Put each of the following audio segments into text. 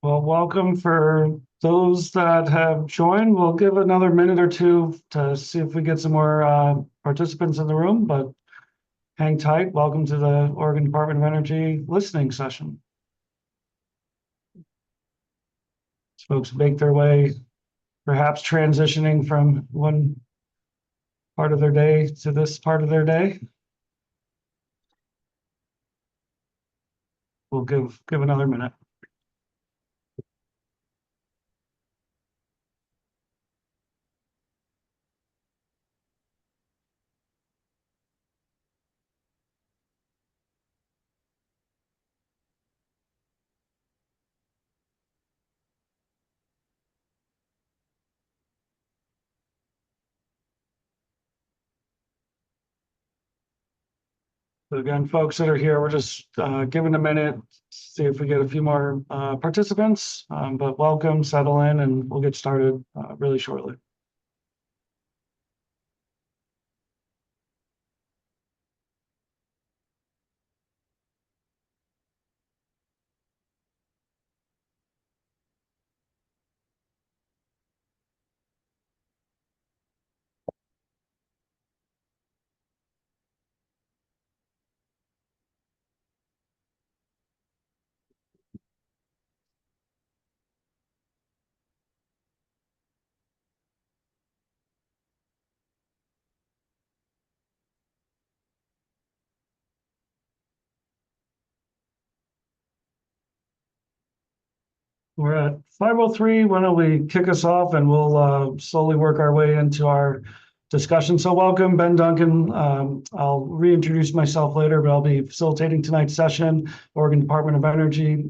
Well, welcome for those that have joined. We'll give another minute or two to see if we get some more participants in the room, but hang tight. Welcome to the Oregon Department of Energy listening session. Folks make their way, perhaps transitioning from one part of their day to this part of their day. We'll give another minute. So again, folks that are here, we're just giving a minute, see if we get a few more participants, but welcome, settle in, and we'll get started really shortly. We're at 5:03. Why don't we kick us off and we'll slowly work our way into our discussion. So welcome, Ben Duncan. I'll reintroduce myself later, but I'll be facilitating tonight's session, Oregon Department of Energy,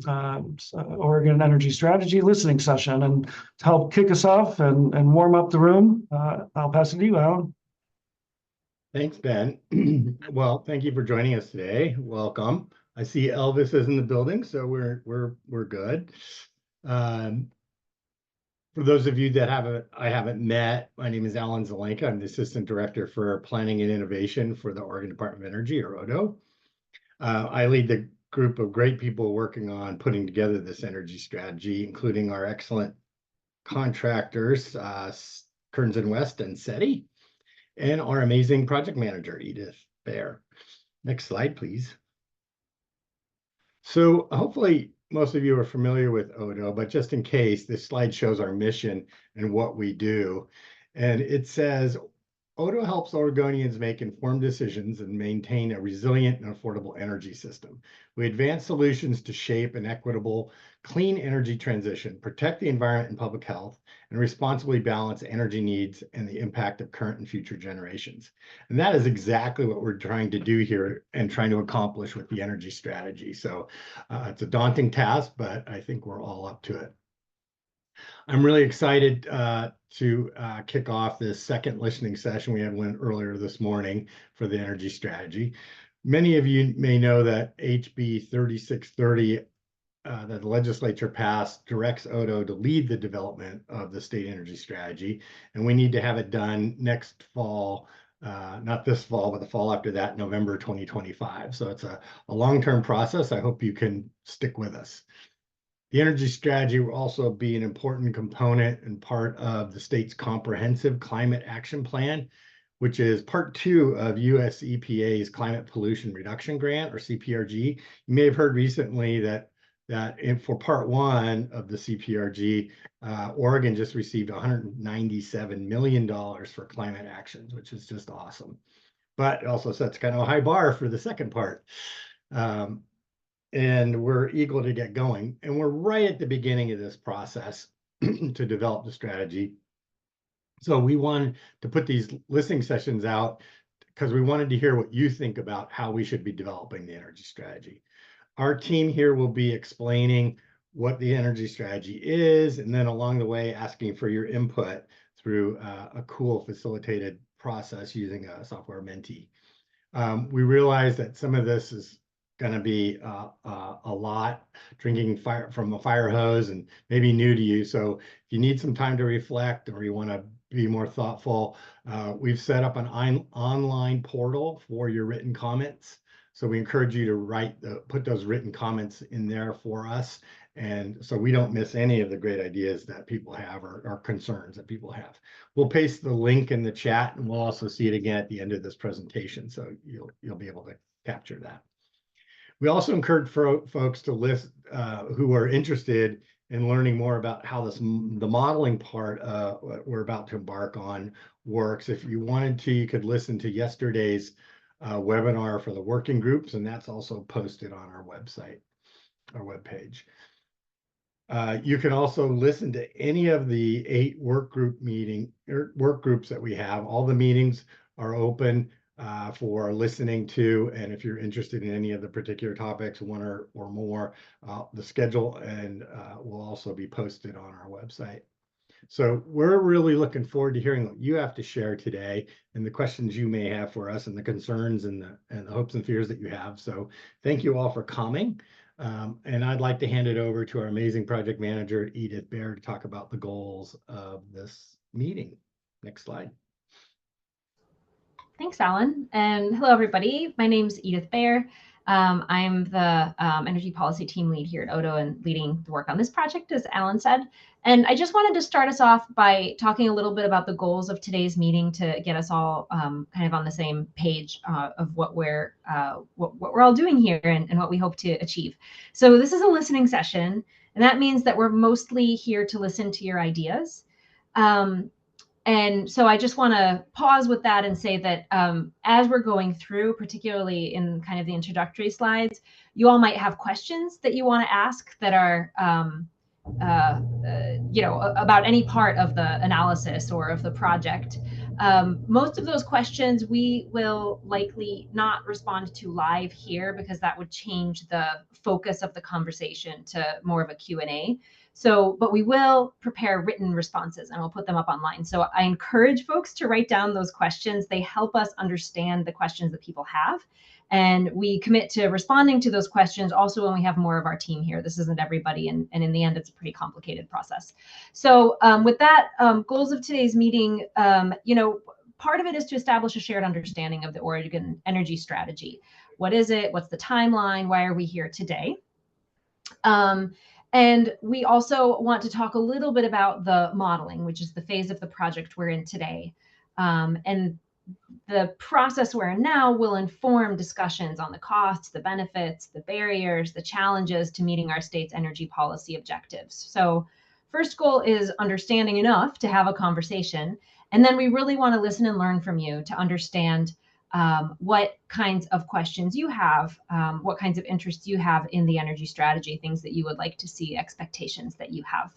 Oregon Energy Strategy listening session. And to help kick us off and warm up the room, I'll pass it to you, Alan. Thanks, Ben. Well, thank you for joining us today. Welcome. I see Elvis is in the building, so we're good. For those of you that I haven't met, my name is Alan Zelenka. I'm the Assistant Director for Planning and Innovation for the Oregon Department of Energy, or ODO. I lead the group of great people working on putting together this energy strategy, including our excellent contractors, Kearns and West and SETI, and our amazing project manager, Edith Baer. Next slide, please. So hopefully most of you are familiar with ODO, but just in case, this slide shows our mission and what we do. And it says, ODO helps Oregonians make informed decisions and maintain a resilient and affordable energy system. We advance solutions to shape an equitable, clean energy transition, protect the environment and public health, and responsibly balance energy needs and the impact of current and future generations. And that is exactly what we're trying to do here and trying to accomplish with the energy strategy. So it's a daunting task, but I think we're all up to it. I'm really excited to kick off this second listening session. We had one earlier this morning for the energy strategy. Many of you may know that HB 3630 that the legislature passed directs ODO to lead the development of the state energy strategy, and we need to have it done next fall, not this fall, but the fall after that, November 2025. So it's a long-term process. I hope you can stick with us. The energy strategy will also be an important component and part of the state's comprehensive climate action plan, which is part 2 of US EPA's Climate Pollution Reduction Grant, or CPRG. You may have heard recently that for part 1 of the CPRG, Oregon just received $197 million for climate actions, which is just awesome. But it also sets kind of a high bar for the second part. And we're eager to get going. And we're right at the beginning of this process to develop the strategy. So we wanted to put these listening sessions out because we wanted to hear what you think about how we should be developing the energy strategy. Our team here will be explaining what the energy strategy is, and then along the way, asking for your input through a cool facilitated process using a software Menti. We realize that some of this is going to be a lot, drinking fire from a fire hose and maybe new to you. So if you need some time to reflect or you want to be more thoughtful, we've set up an online portal for your written comments. So we encourage you to put those written comments in there for us. And so we don't miss any of the great ideas that people have or concerns that people have. We'll paste the link in the chat, and we'll also see it again at the end of this presentation. So you'll be able to capture that. We also encourage folks to list who are interested in learning more about how the modeling part we're about to embark on works. If you wanted to, you could listen to yesterday's webinar for the working groups, and that's also posted on our website, our webpage. You can also listen to any of the 8 work groups that we have. All the meetings are open for listening to, and if you're interested in any of the particular topics, one or more, the schedule and will also be posted on our website. So we're really looking forward to hearing what you have to share today and the questions you may have for us and the concerns and the hopes and fears that you have. So thank you all for coming. And I'd like to hand it over to our amazing project manager, Edith Baer, to talk about the goals of this meeting. Next slide. Thanks, Alan. And hello, everybody. My name's Edith Baer. I'm the energy policy team lead here at Odo and leading the work on this project, as Alan said. And I just wanted to start us off by talking a little bit about the goals of today's meeting to get us all kind of on the same page of what we're all doing here and what we hope to achieve. So this is a listening session, and that means that we're mostly here to listen to your ideas. And so I just want to pause with that and say that as we're going through, particularly in kind of the introductory slides, you all might have questions that you want to ask that are, about any part of the analysis or of the project. Most of those questions we will likely not respond to live here because that would change the focus of the conversation to more of a Q&A. So, but we will prepare written responses and we'll put them up online. So I encourage folks to write down those questions. They help us understand the questions that people have. And we commit to responding to those questions also when we have more of our team here. This isn't everybody, and in the end, it's a pretty complicated process. So with that, goals of today's meeting, part of it is to establish a shared understanding of the Oregon energy strategy. What is it? What's the timeline? Why are we here today? And we also want to talk a little bit about the modeling, which is the phase of the project we're in today. And the process we're in now will inform discussions on the costs, the benefits, the barriers, the challenges to meeting our state's energy policy objectives. So first goal is understanding enough to have a conversation. And then we really want to listen and learn from you to understand what kinds of questions you have, what kinds of interests you have in the energy strategy, things that you would like to see, expectations that you have.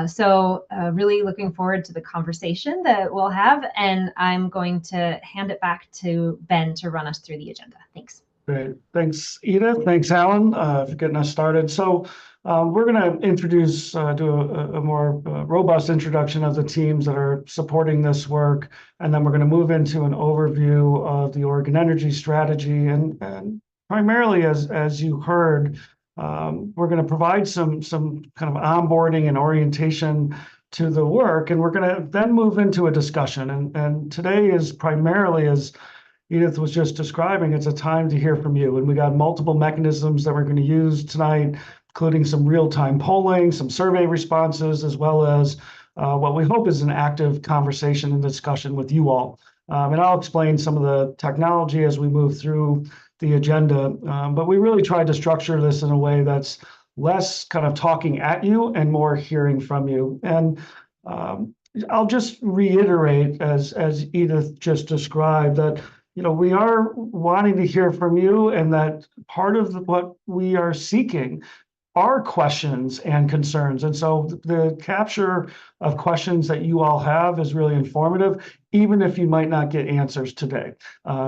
So really looking forward to the conversation that we'll have, and I'm going to hand it back to Ben to run us through the agenda. Thanks. Great. Thanks, Edith. Thanks, Alan, for getting us started. So we're going to do a more robust introduction of the teams that are supporting this work. And then we're going to move into an overview of the Oregon energy strategy. And primarily, as you heard, we're going to provide some kind of onboarding and orientation to the work. And we're going to then move into a discussion. And today is primarily, as Edith was just describing, it's a time to hear from you. And we got multiple mechanisms that we're going to use tonight, including some real-time polling, some survey responses, as well as what we hope is an active conversation and discussion with you all. And I'll explain some of the technology as we move through the agenda. But we really tried to structure this in a way that's less kind of talking at you and more hearing from you. And I'll just reiterate, as Edith just described, that we are wanting to hear from you, and that part of what we are seeking are questions and concerns. And so the capture of questions that you all have is really informative, even if you might not get answers today.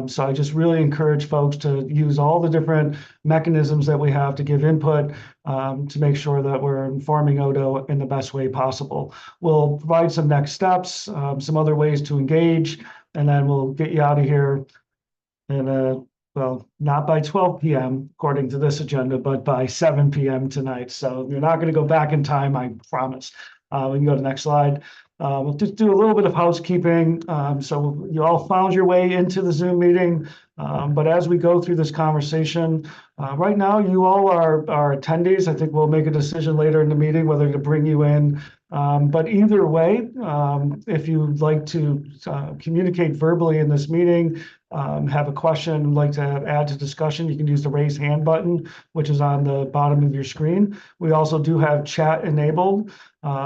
So I just really encourage folks to use all the different mechanisms that we have to give input to make sure that we're informing Odo in the best way possible. We'll provide some next steps, some other ways to engage, and then we'll get you out of here in well, not by 12 p.m. according to this agenda, but by 7 p.m. tonight. So you're not going to go back in time, I promise. We can go to the next slide. We'll just do a little bit of housekeeping. So you all found your way into the Zoom meeting. But as we go through this conversation, right now you all are attendees. I think we'll make a decision later in the meeting whether to bring you in. But either way, if you'd like to communicate verbally in this meeting, have a question, like to add to discussion, you can use the raise hand button, which is on the bottom of your screen. We also do have chat enabled.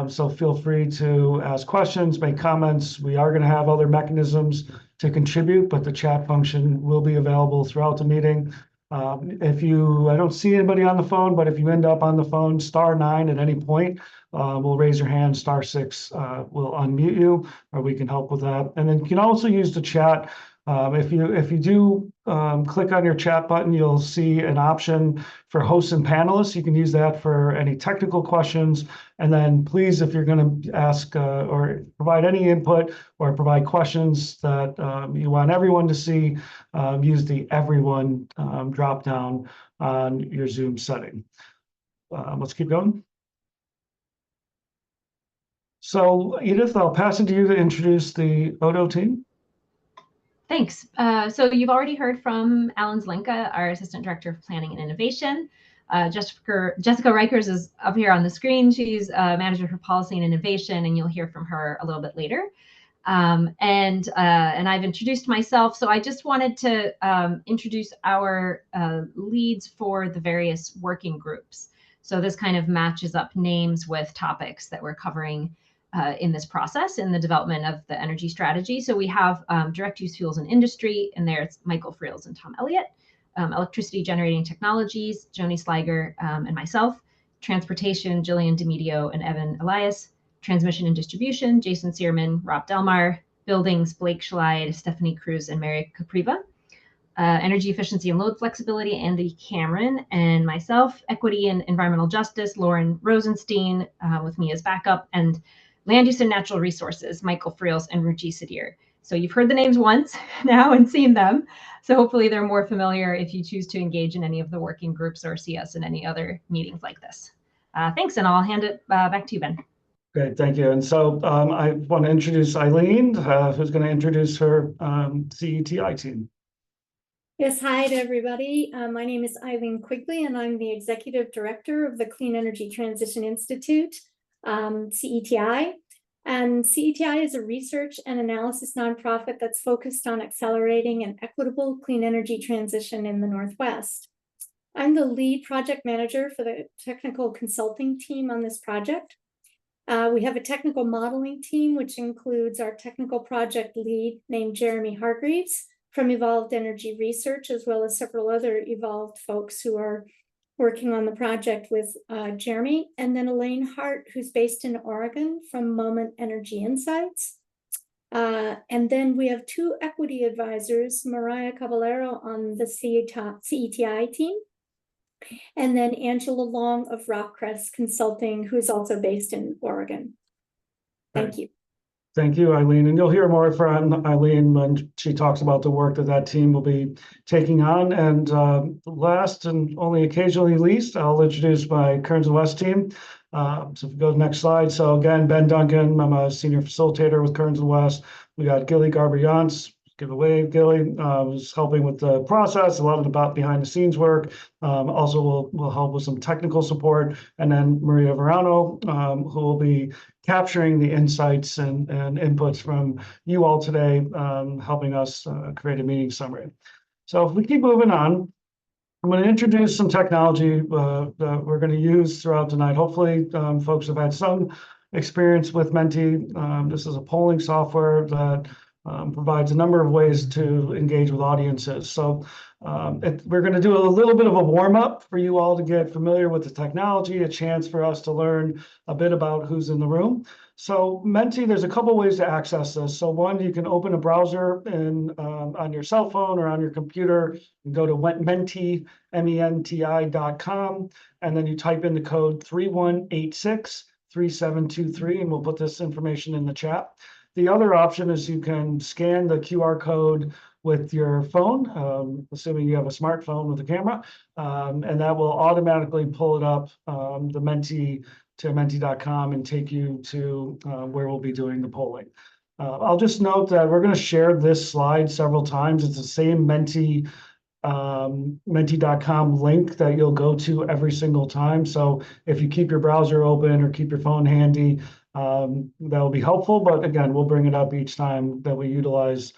So feel free to ask questions, make comments. We are going to have other mechanisms to contribute, but the chat function will be available throughout the meeting. I don't see anybody on the phone, but if you end up on the phone, *9 at any point, we'll raise your hand, *6 will unmute you, or we can help with that. And then you can also use the chat. If you do click on your chat button, you'll see an option for hosts and panelists. You can use that for any technical questions. And then please, if you're going to ask or provide any input or provide questions that you want everyone to see, use the everyone drop down on your Zoom setting. Let's keep going. So Edith, I'll pass it to you to introduce the Odo team. Thanks. So you've already heard from Alan Zlenka, our Assistant Director of Planning and Innovation. Jessica Reichers is up here on the screen. She's Manager for Policy and Innovation, and you'll hear from her a little bit later. And I've introduced myself. So I just wanted to introduce our leads for the various working groups. So this kind of matches up names with topics that we're covering in this process in the development of the energy strategy. So we have direct use fuels and industry, and there's Michael Friels and Tom Elliott. Electricity generating technologies, Joni Sliger and myself. Transportation, Jillian DeMedio and Evan Elias. Transmission and distribution, Jason Searman, Rob Delmar. Buildings, Blake Schlide, Stephanie Cruz, and Mary Capriva. Energy efficiency and load flexibility, Andy Cameron and myself. Equity and environmental justice, Lauren Rosenstein with me as backup. And land use and natural resources, Michael Friels and Ruchi Sadir. So you've heard the names once now and seen them. So hopefully they're more familiar if you choose to engage in any of the working groups or see us in any other meetings like this. Thanks, and I'll hand it back to you, Ben. Great, thank you. And so I want to introduce Eileen, who's going to introduce her CETI team. Yes, hi to everybody. My name is Eileen Quigley, and I'm the Executive Director of the Clean Energy Transition Institute, CETI. And CETI is a research and analysis nonprofit that's focused on accelerating an equitable clean energy transition in the Northwest. I'm the lead project manager for the technical consulting team on this project. We have a technical modeling team, which includes our technical project lead named Jeremy Hargreaves from Evolved Energy Research, as well as several other Evolved folks who are working on the project with Jeremy, and then Elaine Hart, who's based in Oregon from Moment Energy Insights. And then we have two equity advisors, Mariah Caballero on the CETI team, and then Angela Long of Rockcrest Consulting, who's also based in Oregon. Thank you. Thank you, Eileen. And you'll hear more from Eileen when she talks about the work that team will be taking on. And last and only occasionally least, I'll introduce my Kearns and West team. So if we go to the next slide. So again, Ben Duncan, I'm a senior facilitator with Kearns and West. We got Gilly Garber-Yance. Give a wave, Gilly, who's helping with the process, a lot of the behind the scenes work. Also will help with some technical support. And then Maria Verano, who will be capturing the insights and inputs from you all today, helping us create a meeting summary. So if we keep moving on, I'm going to introduce some technology that we're going to use throughout tonight. Hopefully, folks have had some experience with Menti. This is a polling software that provides a number of ways to engage with audiences. So we're going to do a little bit of a warm-up for you all to get familiar with the technology, a chance for us to learn a bit about who's in the room. So Menti, there's a couple ways to access this. So one, you can open a browser on your cell phone or on your computer and go to menti.com, and then you type in the code 31863723, and we'll put this information in the chat. The other option is you can scan the QR code with your phone, assuming you have a smartphone with a camera, and that will automatically pull it up, the Menti to menti.com and take you to where we'll be doing the polling. I'll just note that we're going to share this slide several times. It's the same menti.com link that you'll go to every single time. So if you keep your browser open or keep your phone handy, that will be helpful. But again, we'll bring it up each time that we utilize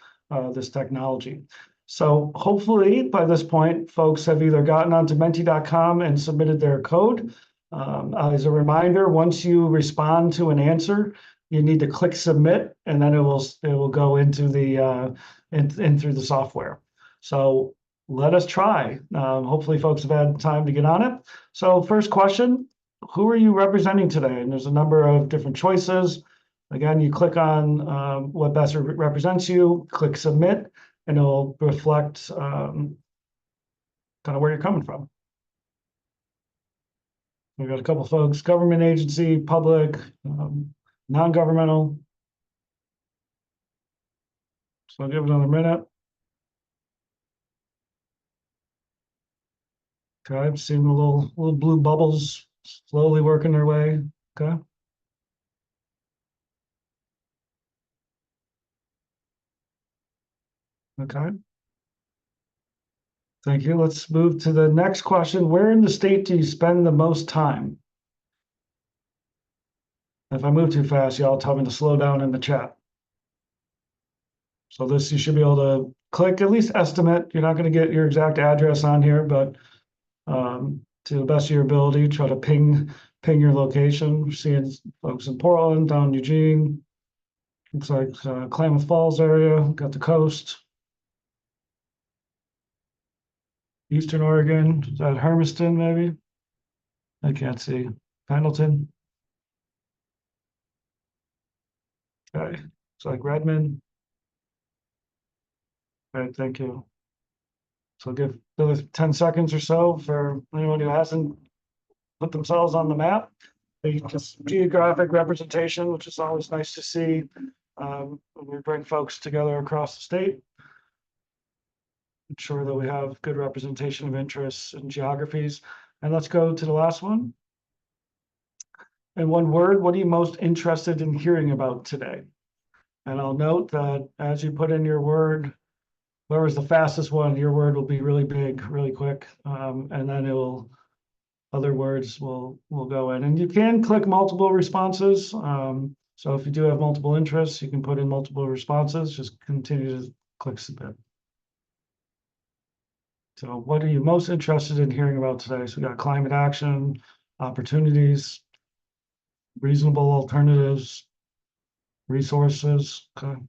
this technology. So hopefully by this point, folks have either gotten onto menti.com and submitted their code. As a reminder, once you respond to an answer, you need to click submit, and then it will go into the in through the software. So let us try. Hopefully folks have had time to get on it. So first question, who are you representing today? And there's a number of different choices. Again, you click on what best represents you, click submit, and it'll reflect kind of where you're coming from. We've got a couple folks, government agency, public, non-governmental. So I'll give it another minute. Okay, I'm seeing the little blue bubbles slowly working their way. Okay. Okay. Thank you. Let's move to the next question. Where in the state do you spend the most time? If I move too fast, y'all tell me to slow down in the chat. So this, you should be able to click at least estimate. You're not going to get your exact address on here, but to the best of your ability, try to ping your location. We're seeing folks in Portland, down Eugene. Looks like Klamath Falls area, got the coast. Eastern Oregon, is that Hermiston maybe? I can't see. Pendleton. Okay, it's like Redmond. All right, thank you. So I'll give another 10 seconds or so for anyone who hasn't put themselves on the map. Just geographic representation, which is always nice to see. We bring folks together across the state. Ensure that we have good representation of interests and geographies. And let's go to the last one. In one word, what are you most interested in hearing about today? And I'll note that as you put in your word, whoever's the fastest one, your word will be really big, really quick. And then other words will go in. And you can click multiple responses. So if you do have multiple interests, you can put in multiple responses. Just continue to click submit. So what are you most interested in hearing about today? So we got climate action, opportunities, reasonable alternatives, resources, okay.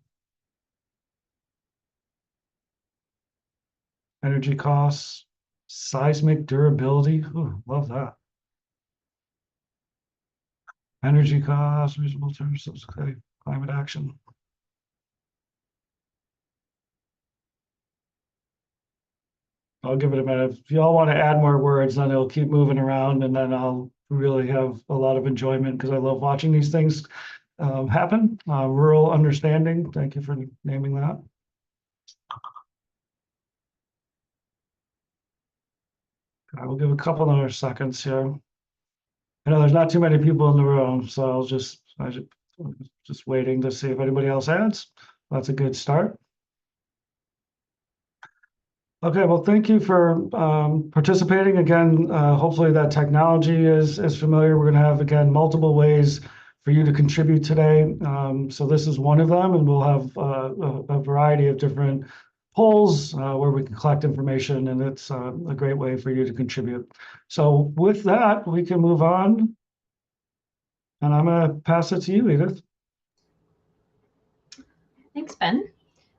Energy costs, seismic durability. Ooh, love that. Energy costs, reasonable alternatives, okay. Climate action. I'll give it a minute. If y'all want to add more words, then it'll keep moving around, and then I'll really have a lot of enjoyment because I love watching these things happen. Rural understanding. Thank you for naming that. I will give a couple other seconds here. I know there's not too many people in the room, so I'm just waiting to see if anybody else adds. That's a good start. Okay, well, thank you for participating. Again, hopefully that technology is familiar. We're going to have, again, multiple ways for you to contribute today. So this is one of them, and we'll have a variety of different polls where we can collect information, and it's a great way for you to contribute. So with that, we can move on. And I'm going to pass it to you, Edith. Thanks, Ben.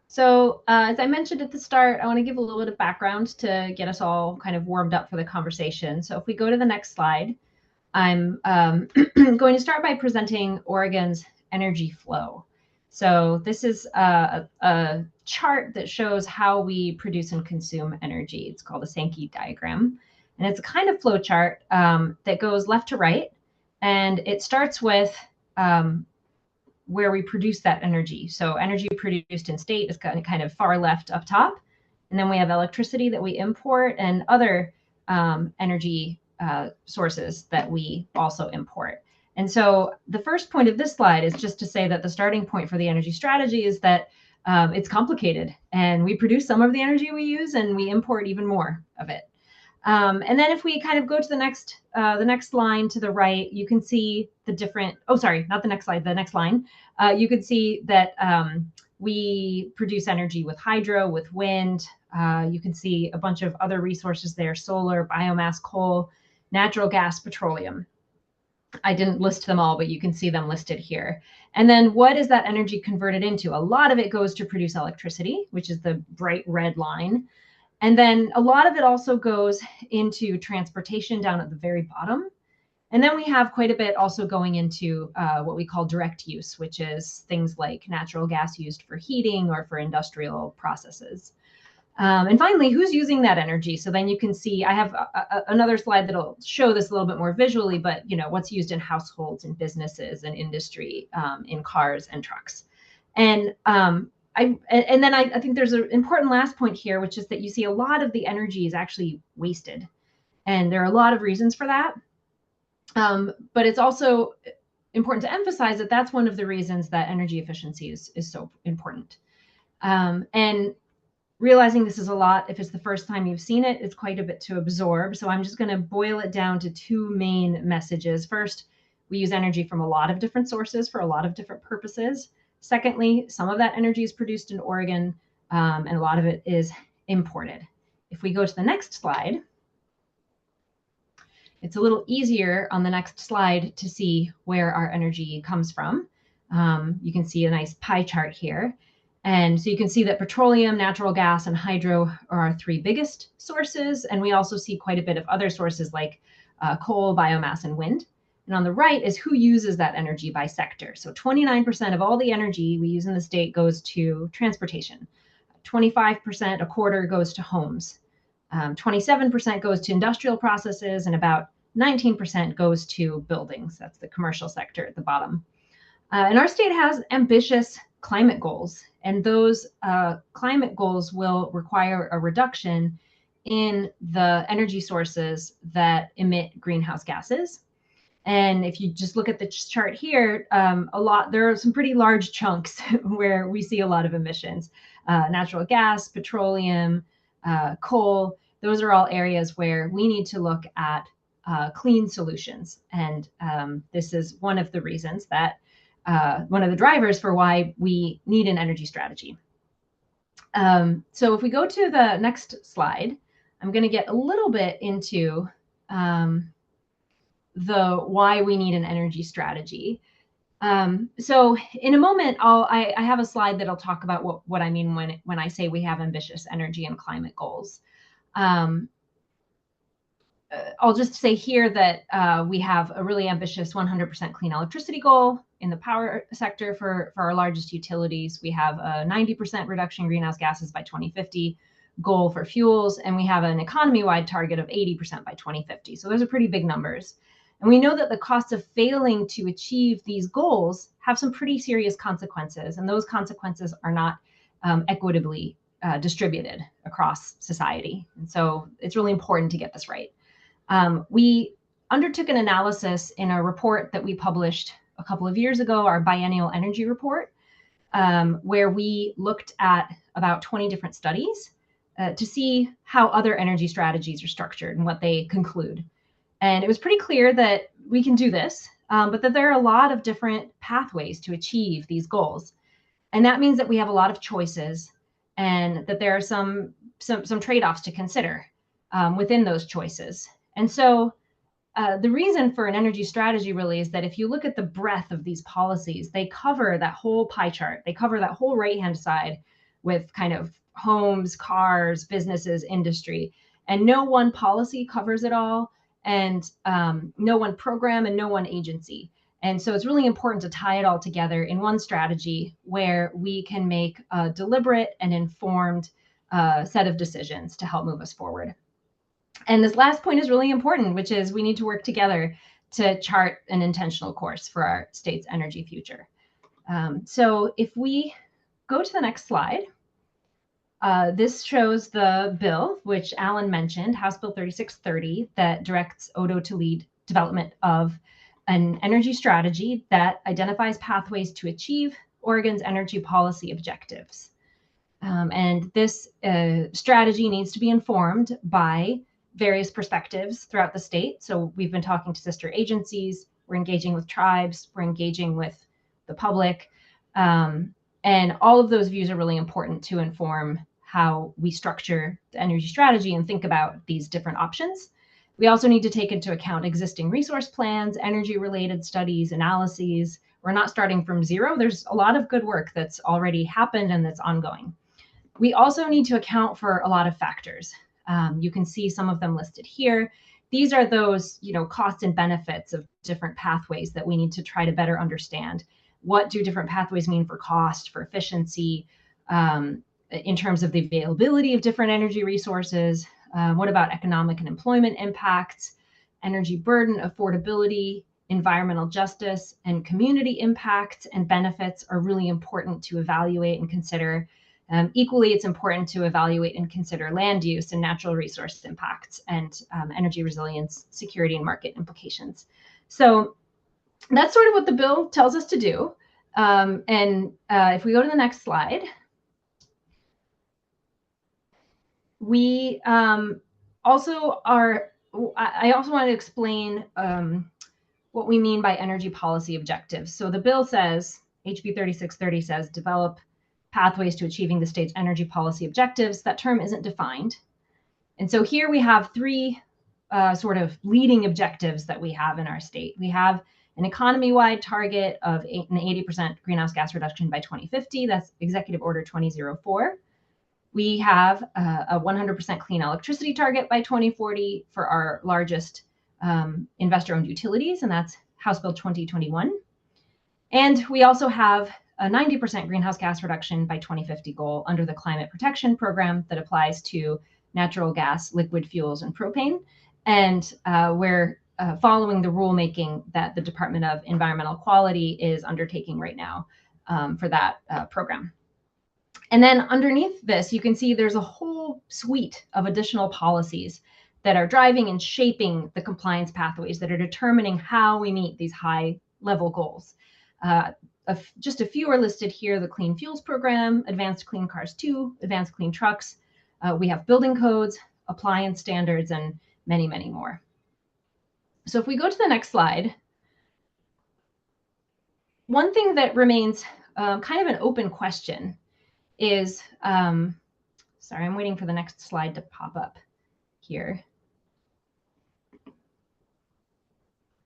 So as I mentioned at the start, I want to give a little bit of background to get us all kind of warmed up for the conversation. So if we go to the next slide, I'm going to start by presenting Oregon's energy flow. So this is a chart that shows how we produce and consume energy. It's called a Sankey diagram. And it's a kind of flow chart that goes left to right. And it starts with where we produce that energy. So energy produced in state is kind of far left up top. And then we have electricity that we import and other energy sources that we also import. And so the first point of this slide is just to say that the starting point for the energy strategy is that it's complicated, and we produce some of the energy we use and we import even more of it. And then if we kind of go to the next line to the right, you can see the different, oh, sorry, not the next slide, the next line. You can see that we produce energy with hydro, with wind. You can see a bunch of other resources there: solar, biomass, coal, natural gas, petroleum. I didn't list them all, but you can see them listed here. And then what is that energy converted into? A lot of it goes to produce electricity, which is the bright red line. And then a lot of it also goes into transportation down at the very bottom. And then we have quite a bit also going into what we call direct use, which is things like natural gas used for heating or for industrial processes. And finally, who's using that energy? So then you can see, I have another slide that'll show this a little bit more visually, but what's used in households and businesses and industry, in cars and trucks. And then I think there's an important last point here, which is that you see a lot of the energy is actually wasted. And there are a lot of reasons for that. But it's also important to emphasize that that's one of the reasons that energy efficiency is so important. And realizing this is a lot, if it's the first time you've seen it, it's quite a bit to absorb. So I'm just going to boil it down to two main messages. First, we use energy from a lot of different sources for a lot of different purposes. Secondly, some of that energy is produced in Oregon, and a lot of it is imported. If we go to the next slide, it's a little easier on the next slide to see where our energy comes from. You can see a nice pie chart here. And so you can see that petroleum, natural gas, and hydro are our three biggest sources. And we also see quite a bit of other sources like coal, biomass, and wind. And on the right is who uses that energy by sector. So 29% of all the energy we use in the state goes to transportation. 25%, a quarter, goes to homes. 27% goes to industrial processes, and about 19% goes to buildings. That's the commercial sector at the bottom. And our state has ambitious climate goals, and those climate goals will require a reduction in the energy sources that emit greenhouse gases. And if you just look at the chart here, there are some pretty large chunks where we see a lot of emissions. Natural gas, petroleum, coal, those are all areas where we need to look at clean solutions. And this is one of the reasons that, one of the drivers for why we need an energy strategy. So if we go to the next slide, I'm going to get a little bit into the why we need an energy strategy. So in a moment, I have a slide that'll talk about what I mean when I say we have ambitious energy and climate goals. I'll just say here that we have a really ambitious 100% clean electricity goal in the power sector for our largest utilities. We have a 90% reduction in greenhouse gases by 2050 goal for fuels, and we have an economy-wide target of 80% by 2050. So those are pretty big numbers. And we know that the costs of failing to achieve these goals have some pretty serious consequences, and those consequences are not equitably distributed across society. And so it's really important to get this right. We undertook an analysis in a report that we published a couple of years ago, our biennial energy report, where we looked at about 20 different studies to see how other energy strategies are structured and what they conclude. And it was pretty clear that we can do this, but that there are a lot of different pathways to achieve these goals. And that means that we have a lot of choices, and that there are some trade-offs to consider within those choices. And so the reason for an energy strategy really is that if you look at the breadth of these policies, they cover that whole pie chart. They cover that whole right-hand side with kind of homes, cars, businesses, industry. And no one policy covers it all, and no one program and no one agency. And so it's really important to tie it all together in one strategy where we can make a deliberate and informed set of decisions to help move us forward. And this last point is really important, which is we need to work together to chart an intentional course for our state's energy future. So if we go to the next slide, this shows the bill, which Alan mentioned, House Bill 3630, that directs ODO to lead development of an energy strategy that identifies pathways to achieve Oregon's energy policy objectives. And this strategy needs to be informed by various perspectives throughout the state. So we've been talking to sister agencies, we're engaging with tribes, we're engaging with the public. And all of those views are really important to inform how we structure the energy strategy and think about these different options. We also need to take into account existing resource plans, energy-related studies, analyses. We're not starting from zero. There's a lot of good work that's already happened and that's ongoing. We also need to account for a lot of factors. You can see some of them listed here. These are those, costs and benefits of different pathways that we need to try to better understand. What do different pathways mean for cost, for efficiency, in terms of the availability of different energy resources? What about economic and employment impacts, energy burden, affordability, environmental justice, and community impacts and benefits are really important to evaluate and consider. Equally, it's important to evaluate and consider land use and natural resource impacts and energy resilience, security, and market implications. So that's sort of what the bill tells us to do. If we go to the next slide, we I also want to explain what we mean by energy policy objectives. So the bill says, HB 3630 says, develop pathways to achieving the state's energy policy objectives. That term isn't defined. And so here we have three sort of leading objectives that we have in our state. We have an economy-wide target of an 80% greenhouse gas reduction by 2050. That's Executive Order 2004. We have a 100% clean electricity target by 2040 for our largest investor-owned utilities, and that's House Bill 2021. And we also have a 90% greenhouse gas reduction by 2050 goal under the Climate Protection Program that applies to natural gas, liquid fuels, and propane. And we're following the rulemaking that the Department of Environmental Quality is undertaking right now for that program. And then underneath this, you can see there's a whole suite of additional policies that are driving and shaping the compliance pathways that are determining how we meet these high level goals. Just a few are listed here: the Clean Fuels Program, Advanced Clean Cars 2, Advanced Clean Trucks. We have building codes, appliance standards, and many, many more. So if we go to the next slide, one thing that remains kind of an open question is, sorry, I'm waiting for the next slide to pop up here.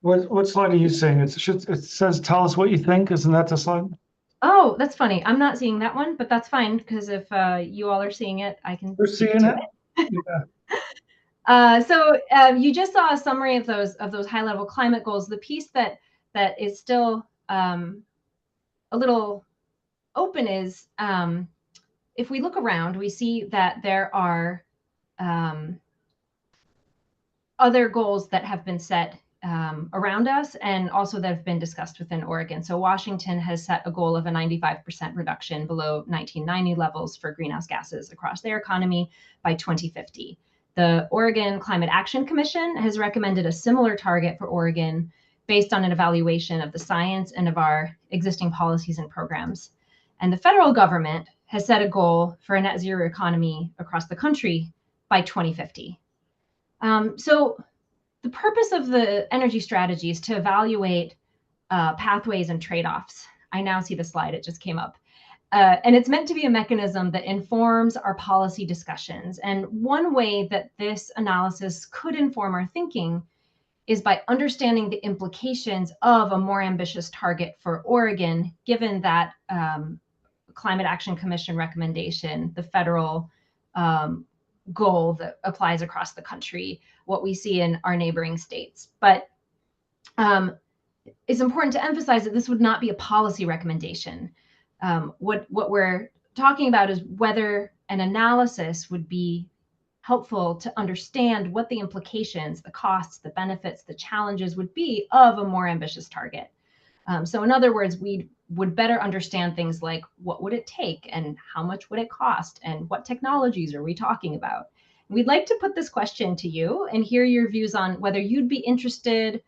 What slide are you saying? It says, tell us what you think. Isn't that the slide? Oh, that's funny. I'm not seeing that one, but that's fine, because if you all are seeing it, I can. We're seeing it. Yeah. So you just saw a summary of those high-level climate goals. The piece that is still a little open is, if we look around, we see that there are other goals that have been set around us, and also that have been discussed within Oregon. So Washington has set a goal of a 95% reduction below 1990 levels for greenhouse gases across their economy by 2050. The Oregon Climate Action Commission has recommended a similar target for Oregon based on an evaluation of the science and of our existing policies and programs. And the federal government has set a goal for a net zero economy across the country by 2050. So the purpose of the energy strategy is to evaluate pathways and trade-offs. I now see the slide, it just came up. And it's meant to be a mechanism that informs our policy discussions. And one way that this analysis could inform our thinking is by understanding the implications of a more ambitious target for Oregon, given that Climate Action Commission recommendation, the federal goal that applies across the country, what we see in our neighboring states. But it's important to emphasize that this would not be a policy recommendation. What we're talking about is whether an analysis would be helpful to understand what the implications, the costs, the benefits, the challenges would be of a more ambitious target. So in other words, we would better understand things like what would it take and how much would it cost and what technologies are we talking about. We'd like to put this question to you and hear your views on whether you'd be interested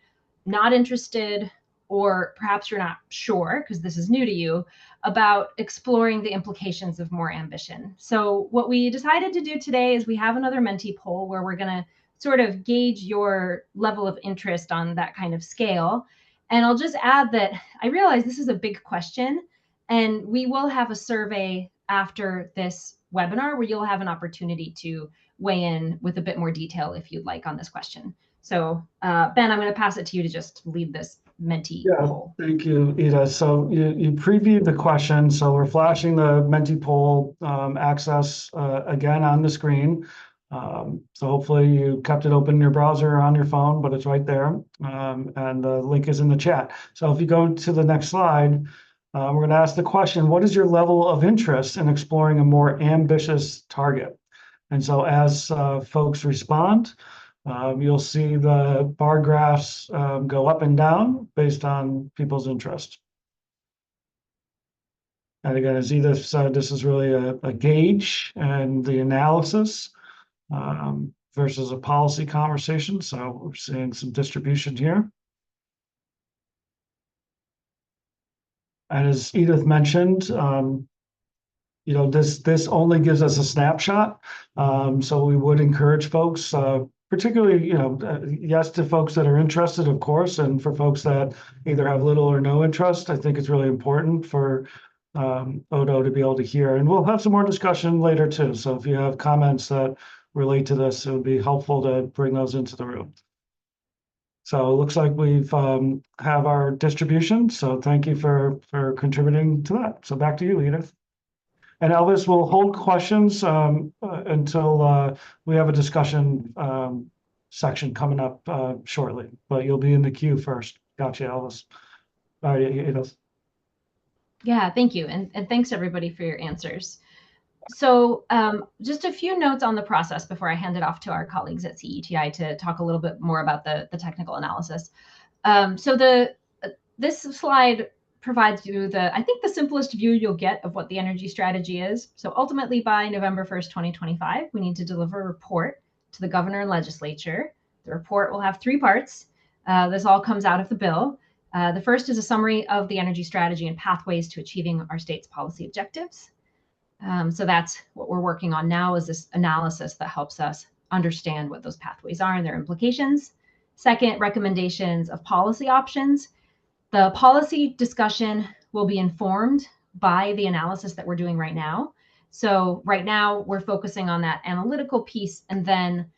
not interested, or perhaps you're not sure, because this is new to you, about exploring the implications of more ambition. So what we decided to do today is we have another Menti poll where we're going to sort of gauge your level of interest on that kind of scale. And I'll just add that I realize this is a big question, and we will have a survey after this webinar where you'll have an opportunity to weigh in with a bit more detail if you'd like on this question. So Ben, I'm going to pass it to you to just lead this Menti poll. Thank you, Ida. So you previewed the question. So we're flashing the Menti poll access again on the screen. So hopefully you kept it open in your browser or on your phone, but it's right there. And the link is in the chat. So if you go to the next slide, we're going to ask the question, what is your level of interest in exploring a more ambitious target? And so as folks respond, you'll see the bar graphs go up and down based on people's interest. And again, as Edith said, this is really a gauge and the analysis versus a policy conversation. So we're seeing some distribution here. And as Edith mentioned, you know, this only gives us a snapshot. So we would encourage folks, particularly, you know, yes, to folks that are interested, of course, and for folks that either have little or no interest, I think it's really important for Odo to be able to hear. And we'll have some more discussion later too. So if you have comments that relate to this, it would be helpful to bring those into the room. So it looks like we've have our distribution. So thank you for contributing to that. So back to you, Edith. And Elvis will hold questions until we have a discussion section coming up shortly, but you'll be in the queue first. Gotcha, Elvis. All right, Edith. Yeah, thank you. And thanks everybody for your answers. So just a few notes on the process before I hand it off to our colleagues at CETI to talk a little bit more about the technical analysis. So this slide provides you I think the simplest view you'll get of what the energy strategy is. So ultimately by November 1st, 2025, we need to deliver a report to the governor and legislature. The report will have 3 parts. This all comes out of the bill. The first is a summary of the energy strategy and pathways to achieving our state's policy objectives. So that's what we're working on now, is this analysis that helps us understand what those pathways are and their implications. Second, recommendations of policy options. The policy discussion will be informed by the analysis that we're doing right now. So right now we're focusing on that analytical piece, and then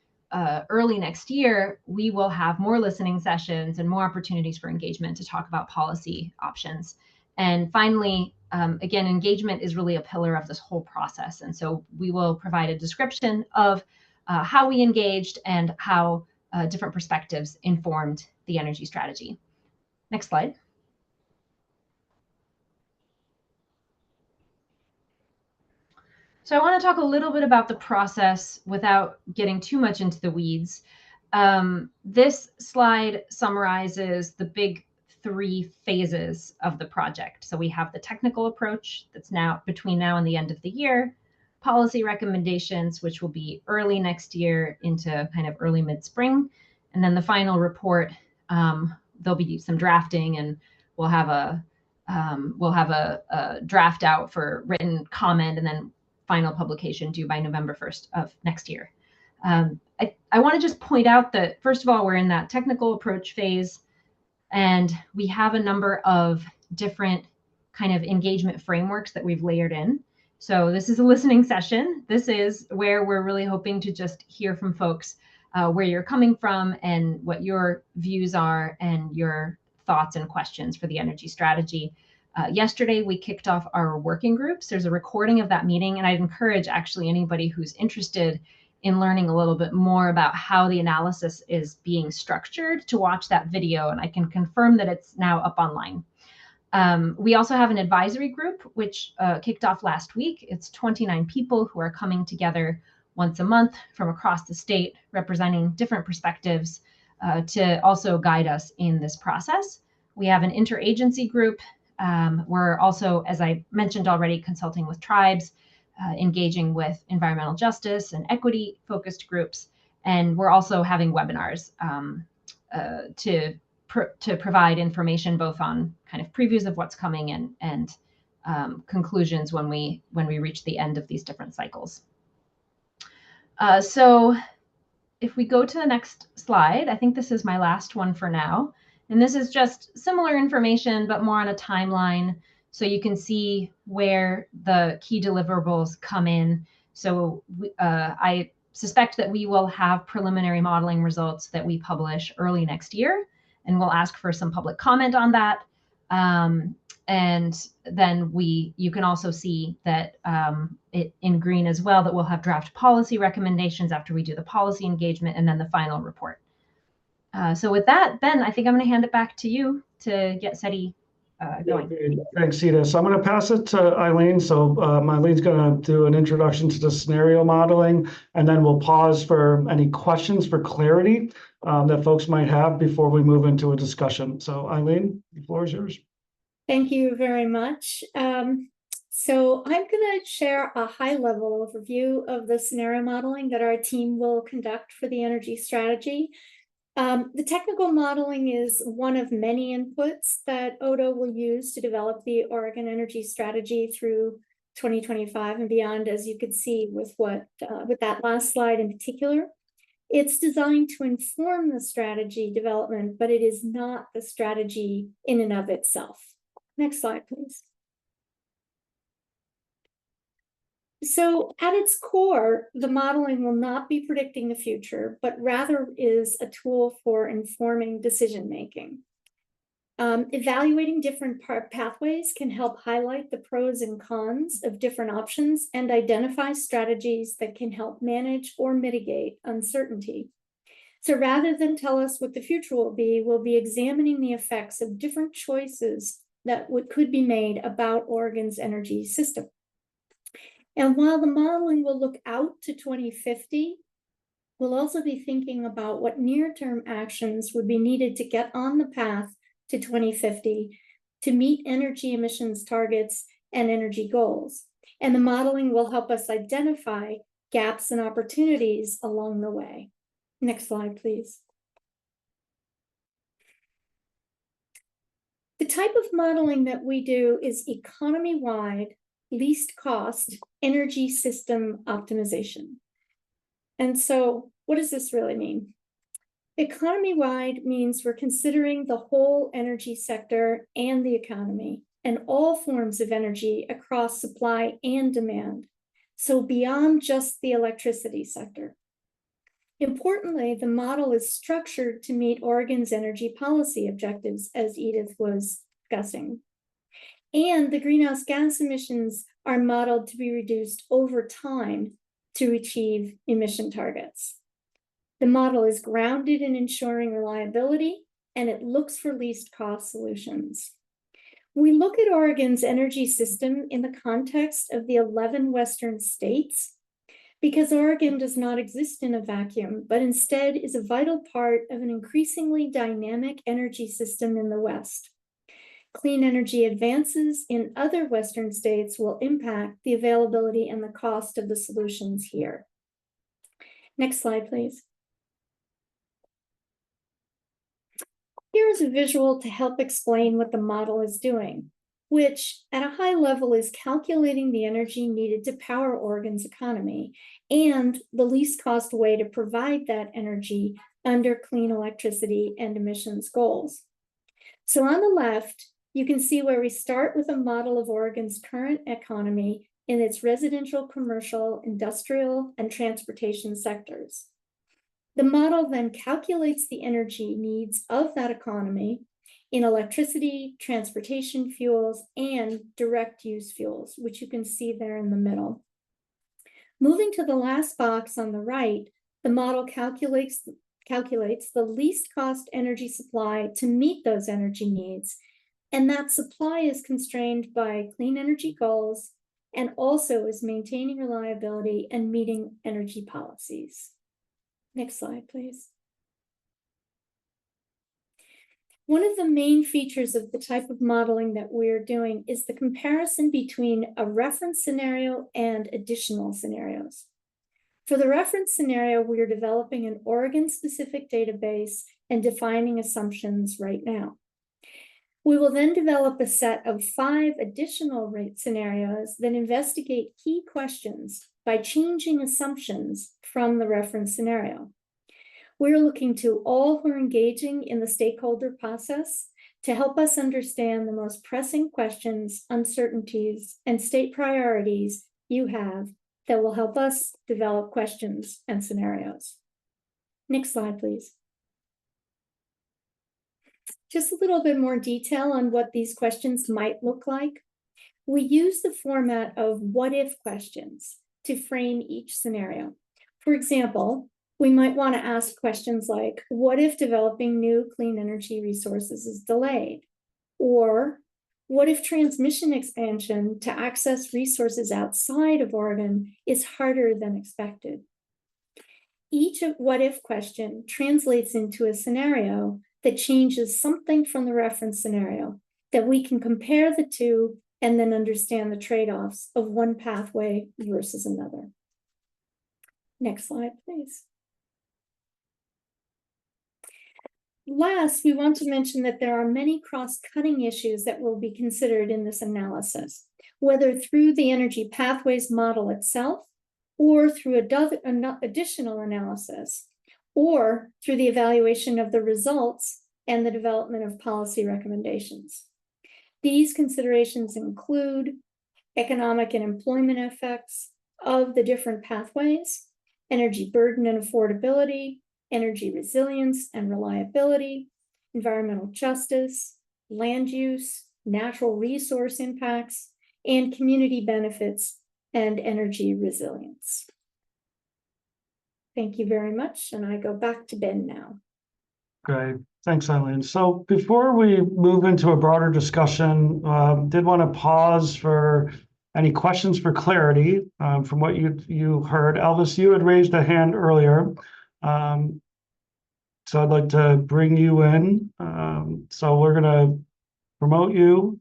early next year, we will have more listening sessions and more opportunities for engagement to talk about policy options. And finally, again, engagement is really a pillar of this whole process. And so we will provide a description of how we engaged and how different perspectives informed the energy strategy. Next slide. So I want to talk a little bit about the process without getting too much into the weeds. This slide summarizes the big 3 phases of the project. So we have the technical approach that's now between now and the end of the year, policy recommendations, which will be early next year into kind of early mid-spring, and then the final report. There'll be some drafting, and we'll have a draft out for written comment, and then final publication due by November 1st of next year. I want to just point out that, first of all, we're in that technical approach phase, and we have a number of different kind of engagement frameworks that we've layered in. So this is a listening session. This is where we're really hoping to just hear from folks where you're coming from and what your views are and your thoughts and questions for the energy strategy. Yesterday, we kicked off our working groups. There's a recording of that meeting, and I'd encourage actually anybody who's interested in learning a little bit more about how the analysis is being structured to watch that video, and I can confirm that it's now up online. We also have an advisory group, which kicked off last week. It's 29 people who are coming together once a month from across the state, representing different perspectives to also guide us in this process. We have an interagency group. We're also, as I mentioned already, consulting with tribes, engaging with environmental justice and equity focused groups. And we're also having webinars to to provide information both on kind of previews of what's coming and conclusions when we reach the end of these different cycles. So if we go to the next slide, I think this is my last one for now. And this is just similar information, but more on a timeline. So you can see where the key deliverables come in. So I suspect that we will have preliminary modeling results that we publish early next year, and we'll ask for some public comment on that. And then you can also see that in green as well, that we'll have draft policy recommendations after we do the policy engagement and then the final report. So with that, Ben, I think I'm going to hand it back to you to get SETI going. Thanks, Sita. So I'm going to pass it to Eileen. So Eileen's going to do an introduction to the scenario modeling, and then we'll pause for any questions for clarity that folks might have before we move into a discussion. So Eileen, the floor is yours. Thank you very much. So I'm going to share a high-level overview of the scenario modeling that our team will conduct for the energy strategy. The technical modeling is one of many inputs that Odo will use to develop the Oregon energy strategy through 2025 and beyond, as you could see with that last slide in particular. It's designed to inform the strategy development, but it is not the strategy in and of itself. Next slide, please. So at its core, the modeling will not be predicting the future, but rather is a tool for informing decision-making. Evaluating different pathways can help highlight the pros and cons of different options and identify strategies that can help manage or mitigate uncertainty. So rather than tell us what the future will be, we'll be examining the effects of different choices that could be made about Oregon's energy system. And while the modeling will look out to 2050, we'll also be thinking about what near-term actions would be needed to get on the path to 2050 to meet energy emissions targets and energy goals. And the modeling will help us identify gaps and opportunities along the way. Next slide, please. The type of modeling that we do is economy-wide, least cost energy system optimization. And so what does this really mean? Economy-wide means we're considering the whole energy sector and the economy and all forms of energy across supply and demand. So beyond just the electricity sector. Importantly, the model is structured to meet Oregon's energy policy objectives, as Edith was discussing. And the greenhouse gas emissions are modeled to be reduced over time to achieve emission targets. The model is grounded in ensuring reliability, and it looks for least cost solutions. We look at Oregon's energy system in the context of the 11 Western states, because Oregon does not exist in a vacuum, but instead is a vital part of an increasingly dynamic energy system in the West. Clean energy advances in other Western states will impact the availability and the cost of the solutions here. Next slide, please. Here's a visual to help explain what the model is doing, which at a high level is calculating the energy needed to power Oregon's economy and the least cost way to provide that energy under clean electricity and emissions goals. So on the left, you can see where we start with a model of Oregon's current economy in its residential, commercial, industrial, and transportation sectors. The model then calculates the energy needs of that economy in electricity, transportation fuels, and direct use fuels, which you can see there in the middle. Moving to the last box on the right, the model calculates the least cost energy supply to meet those energy needs. And that supply is constrained by clean energy goals and also is maintaining reliability and meeting energy policies. Next slide, please. One of the main features of the type of modeling that we're doing is the comparison between a reference scenario and additional scenarios. For the reference scenario, we are developing an Oregon-specific database and defining assumptions right now. We will then develop a set of 5 additional rate scenarios that investigate key questions by changing assumptions from the reference scenario. We're looking to all who are engaging in the stakeholder process to help us understand the most pressing questions, uncertainties, and state priorities you have that will help us develop questions and scenarios. Next slide, please. Just a little bit more detail on what these questions might look like. We use the format of what-if questions to frame each scenario. For example, we might want to ask questions like, what if developing new clean energy resources is delayed? Or what if transmission expansion to access resources outside of Oregon is harder than expected? Each what-if question translates into a scenario that changes something from the reference scenario that we can compare the two and then understand the trade-offs of one pathway versus another. Next slide, please. Last, we want to mention that there are many cross-cutting issues that will be considered in this analysis, whether through the energy pathways model itself or through additional analysis, or through the evaluation of the results and the development of policy recommendations. These considerations include economic and employment effects of the different pathways, energy burden and affordability, energy resilience and reliability, environmental justice, land use, natural resource impacts, and community benefits and energy resilience. Thank you very much, and I go back to Ben now. Great, thanks, Eileen. So before we move into a broader discussion, did want to pause for any questions for clarity from what you heard. Elvis, you had raised a hand earlier. So I'd like to bring you in. So we're going to promote you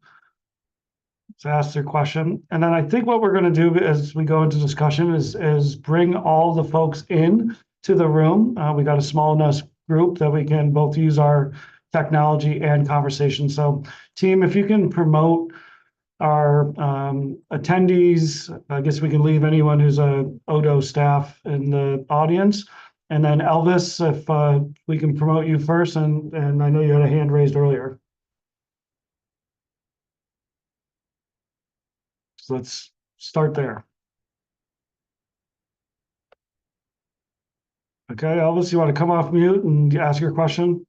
to ask your question. And then I think what we're going to do as we go into discussion is bring all the folks in to the room. We got a small enough group that we can both use our technology and conversation. So team, if you can promote our attendees, I guess we can leave anyone who's a Odo staff in the audience. And then Elvis, if we can promote you first, and I know you had a hand raised earlier. So let's start there. Okay, Elvis, you want to come off mute and ask your question?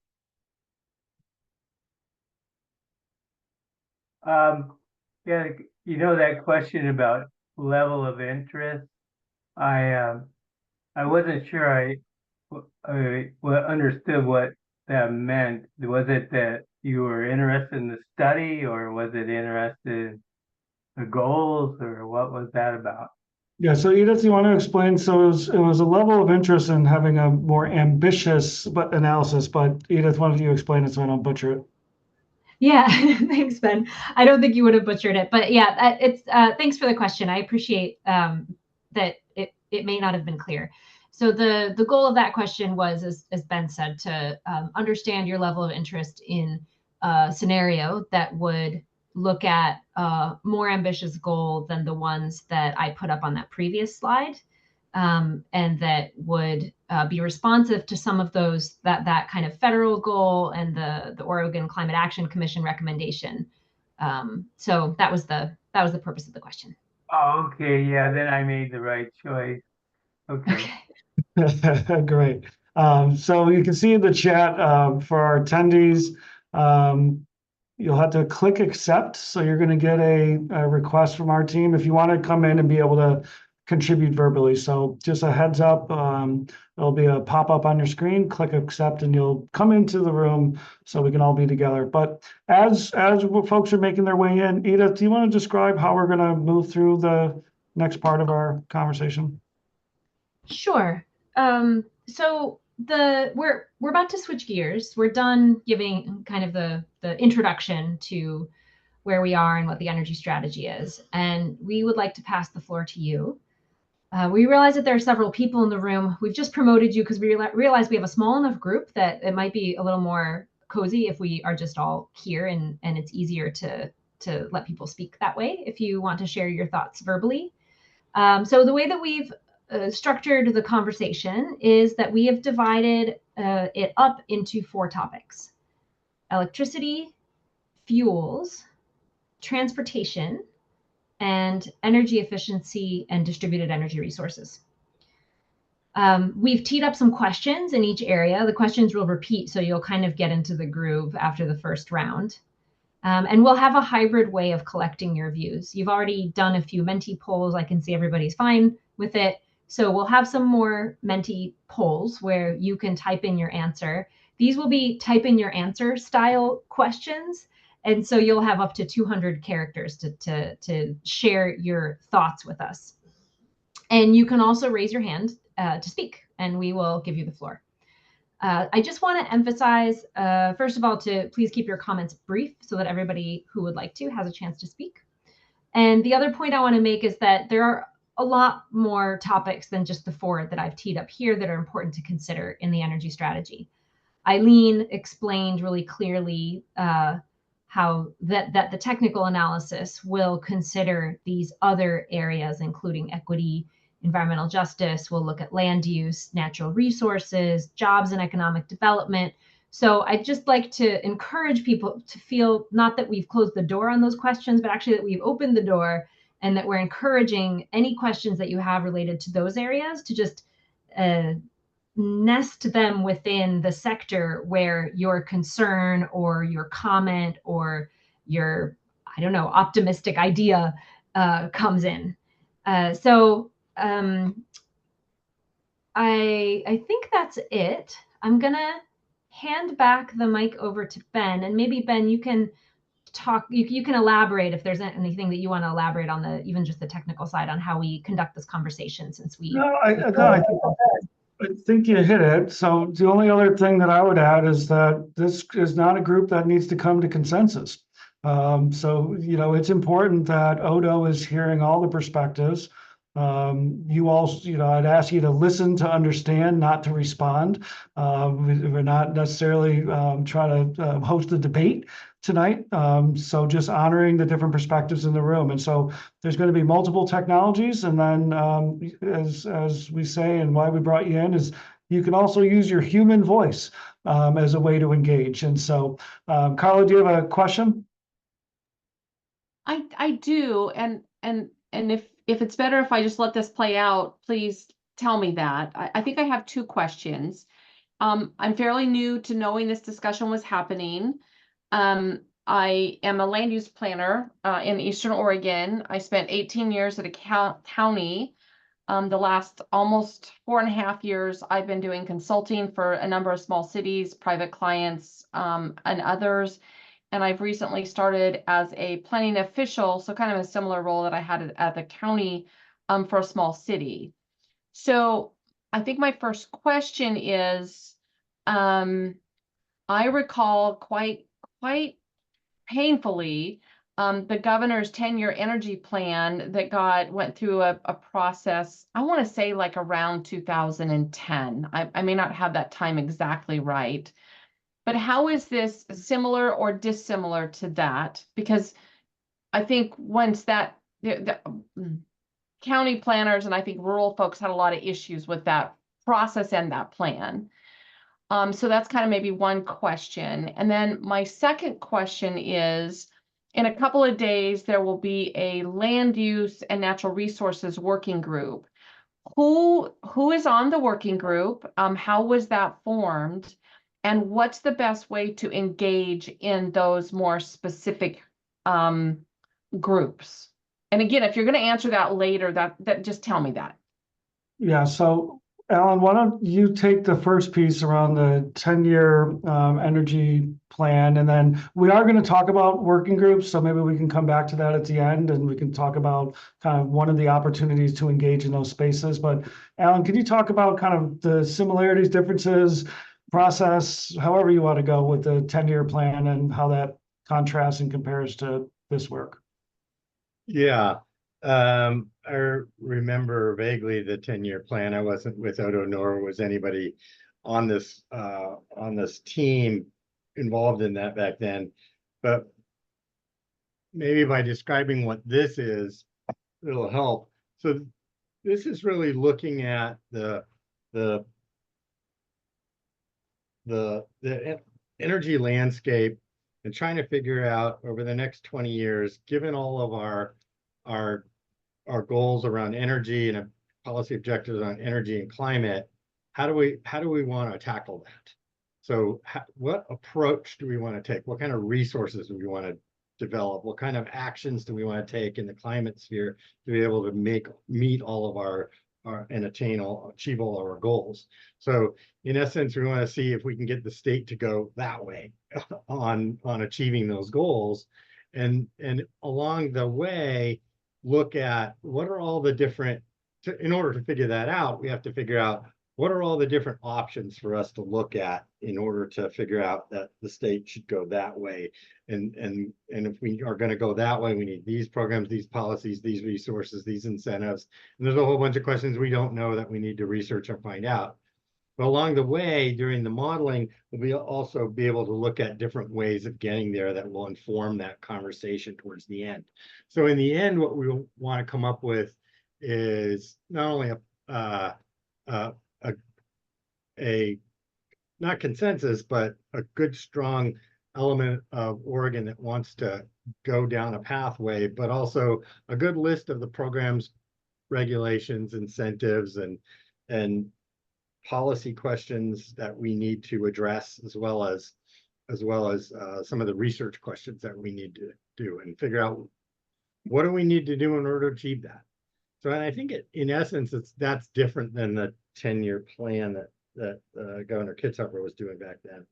Yeah, you know, that question about level of interest, I wasn't sure I understood what that meant. Was it that you were interested in the study, or was it interested in the goals, or what was that about? Yeah, so Edith, you want to explain? So it was a level of interest in having a more ambitious analysis, but Edith, why don't you explain it so I don't butcher it? Yeah, thanks, Ben. I don't think you would have butchered it, but yeah, it's thanks for the question. I appreciate that it may not have been clear. So the goal of that question was, as Ben said, to understand your level of interest in a scenario that would look at a more ambitious goal than the ones that I put up on that previous slide, and that would be responsive to some of those, that kind of federal goal and the Oregon Climate Action Commission recommendation. So that was the purpose of the question. Oh, okay, yeah, then I made the right choice. Okay. Great. So you can see in the chat for our attendees, you'll have to click accept. So you're going to get a request from our team if you want to come in and be able to contribute verbally. So just a heads up, there'll be a pop-up on your screen, click accept, and you'll come into the room so we can all be together. But as folks are making their way in, Edith, do you want to describe how we're going to move through the next part of our conversation? Sure. So we're about to switch gears. We're done giving kind of the introduction to where we are and what the energy strategy is. And we would like to pass the floor to you. We realize that there are several people in the room. We've just promoted you because we realize we have a small enough group that it might be a little more cozy if we are just all here, and it's easier to let people speak that way if you want to share your thoughts verbally. So the way that we've structured the conversation is that we have divided it up into 4 topics: electricity, fuels, transportation, and energy efficiency and distributed energy resources. We've teed up some questions in each area. The questions will repeat, so you'll kind of get into the groove after the first round. And we'll have a hybrid way of collecting your views. You've already done a few Menti polls. I can see everybody's fine with it. So we'll have some more Menti polls where you can type in your answer. These will be type in your answer style questions. And so you'll have up to 200 characters to share your thoughts with us. And you can also raise your hand to speak, and we will give you the floor. I just want to emphasize, first of all, to please keep your comments brief so that everybody who would like to has a chance to speak. And the other point I want to make is that there are a lot more topics than just the 4 that I've teed up here that are important to consider in the energy strategy. Eileen explained really clearly how that the technical analysis will consider these other areas, including equity, environmental justice. We'll look at land use, natural resources, jobs and economic development. So I'd just like to encourage people to feel not that we've closed the door on those questions, but actually that we've opened the door and that we're encouraging any questions that you have related to those areas to just nest them within the sector where your concern or your comment or your, I don't know, optimistic idea comes in. I think that's it. I'm gonna hand back the mic over to Ben, and maybe Ben, you can talk. You can elaborate if there's anything that you want to elaborate on the even just the technical side on how we conduct this conversation, since we. No, I think you hit it. So the only other thing that I would add is that this is not a group that needs to come to consensus. So, it's important that Odo is hearing all the perspectives. You also, I'd ask you to listen to understand, not to respond. We're not necessarily trying to host a debate tonight. So just honoring the different perspectives in the room. And so there's going to be multiple technologies. And then as we say, and why we brought you in is you can also use your human voice as a way to engage. And so, Carla, do you have a question? I do. And if it's better if I just let this play out, please tell me that. I think I have 2 questions. I'm fairly new to knowing this discussion was happening. I am a land use planner in Eastern Oregon. I spent 18 years at a county. The last almost 4.5 years, I've been doing consulting for a number of small cities, private clients, and others. And I've recently started as a planning official, so kind of a similar role that I had at the county for a small city. So I think my first question is, I recall quite painfully the governor's 10-year energy plan that went through a process, I want to say like around 2010. I may not have that time exactly right. But how is this similar or dissimilar to that? Because I think once the county planners and I think rural folks had a lot of issues with that process and that plan. So that's kind of maybe one question. And then my second question is, in a couple of days, there will be a land use and natural resources working group. Who is on the working group? How was that formed? And what's the best way to engage in those more specific groups? And again, if you're going to answer that later, that just tell me that. Yeah. So, Alan, why don't you take the first piece around the 10-year energy plan, and then we are going to talk about working groups. So maybe we can come back to that at the end, and we can talk about kind of one of the opportunities to engage in those spaces. But Alan, can you talk about kind of the similarities, differences, process, however you want to go with the 10-year plan and how that contrasts and compares to this work? Yeah. I remember vaguely the 10-year plan. I wasn't with Odo, nor was anybody on this team involved in that back then. But maybe by describing what this is, it'll help. So this is really looking at the energy landscape and trying to figure out over the next 20 years, given all of our goals around energy and policy objectives on energy and climate, how do we want to tackle that? So what approach do we want to take? What kind of resources do we want to develop? What kind of actions do we want to take in the climate sphere to be able to meet all of our and achieve all of our goals? So in essence, we want to see if we can get the state to go that way on achieving those goals, and along the way look at what are all the different, in order to figure that out, we have to figure out what are all the different options for us to look at in order to figure out that the state should go that way. And if we are going to go that way, we need these programs, these policies, these resources, these incentives. And there's a whole bunch of questions we don't know that we need to research and find out. But along the way, during the modeling, we'll also be able to look at different ways of getting there that will inform that conversation towards the end. So in the end, what we want to come up with is not only a not consensus, but a good, strong element of Oregon that wants to go down a pathway, but also a good list of the programs, regulations, incentives, and policy questions that we need to address, as well as some of the research questions that we need to do and figure out what do we need to do in order to achieve that. So, and I think in essence, that's different than the 10-year plan that Governor Kitzhaber was doing back then.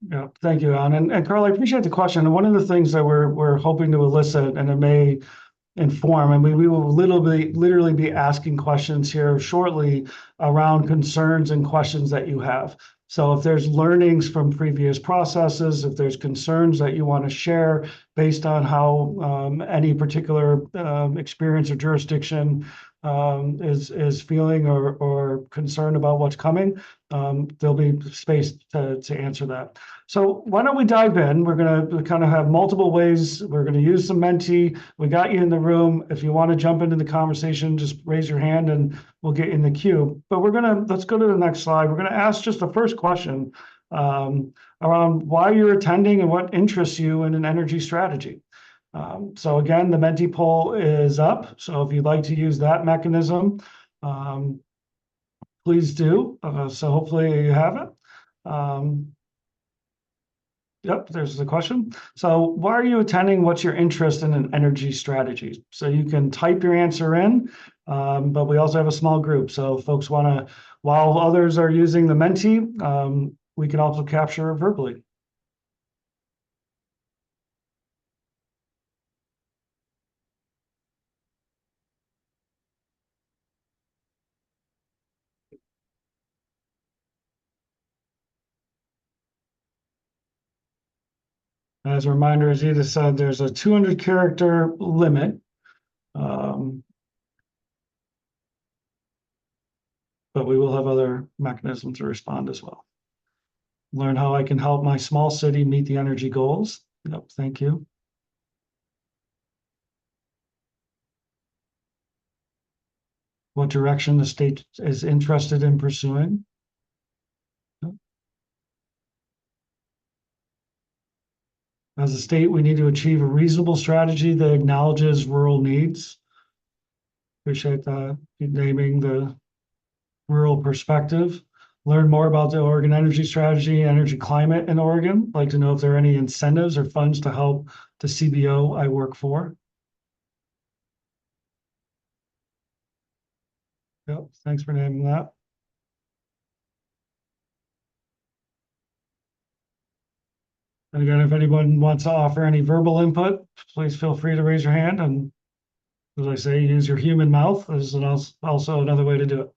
Yeah, thank you, Alan. And Carl, I appreciate the question. And one of the things that we're hoping to elicit, and it may inform, and we will literally be asking questions here shortly around concerns and questions that you have. So if there's learnings from previous processes, if there's concerns that you want to share based on how any particular experience or jurisdiction is feeling or concerned about what's coming, there'll be space to answer that. So why don't we dive in? We're going to kind of have multiple ways. We're going to use some Menti. We got you in the room. If you want to jump into the conversation, just raise your hand and we'll get in the queue. But let's go to the next slide. We're going to ask just the first question around why you're attending and what interests you in an energy strategy. So again, the Menti poll is up. So if you'd like to use that mechanism, please do. So hopefully you have it. Yep, there's the question. So why are you attending? What's your interest in an energy strategy? So you can type your answer in, but we also have a small group. So if folks want to, while others are using the Menti, we can also capture it verbally. As a reminder, as Edith said, there's a 200-character limit. But we will have other mechanisms to respond as well. Learn how I can help my small city meet the energy goals. Yep, thank you. What direction the state is interested in pursuing. As a state, we need to achieve a reasonable strategy that acknowledges rural needs. Appreciate that, naming the rural perspective. Learn more about the Oregon energy strategy, energy climate in Oregon. Like to know if there are any incentives or funds to help the CBO I work for. Yep, thanks for naming that. And again, if anyone wants to offer any verbal input, please feel free to raise your hand. And as I say, use your human mouth. This is also another way to do it.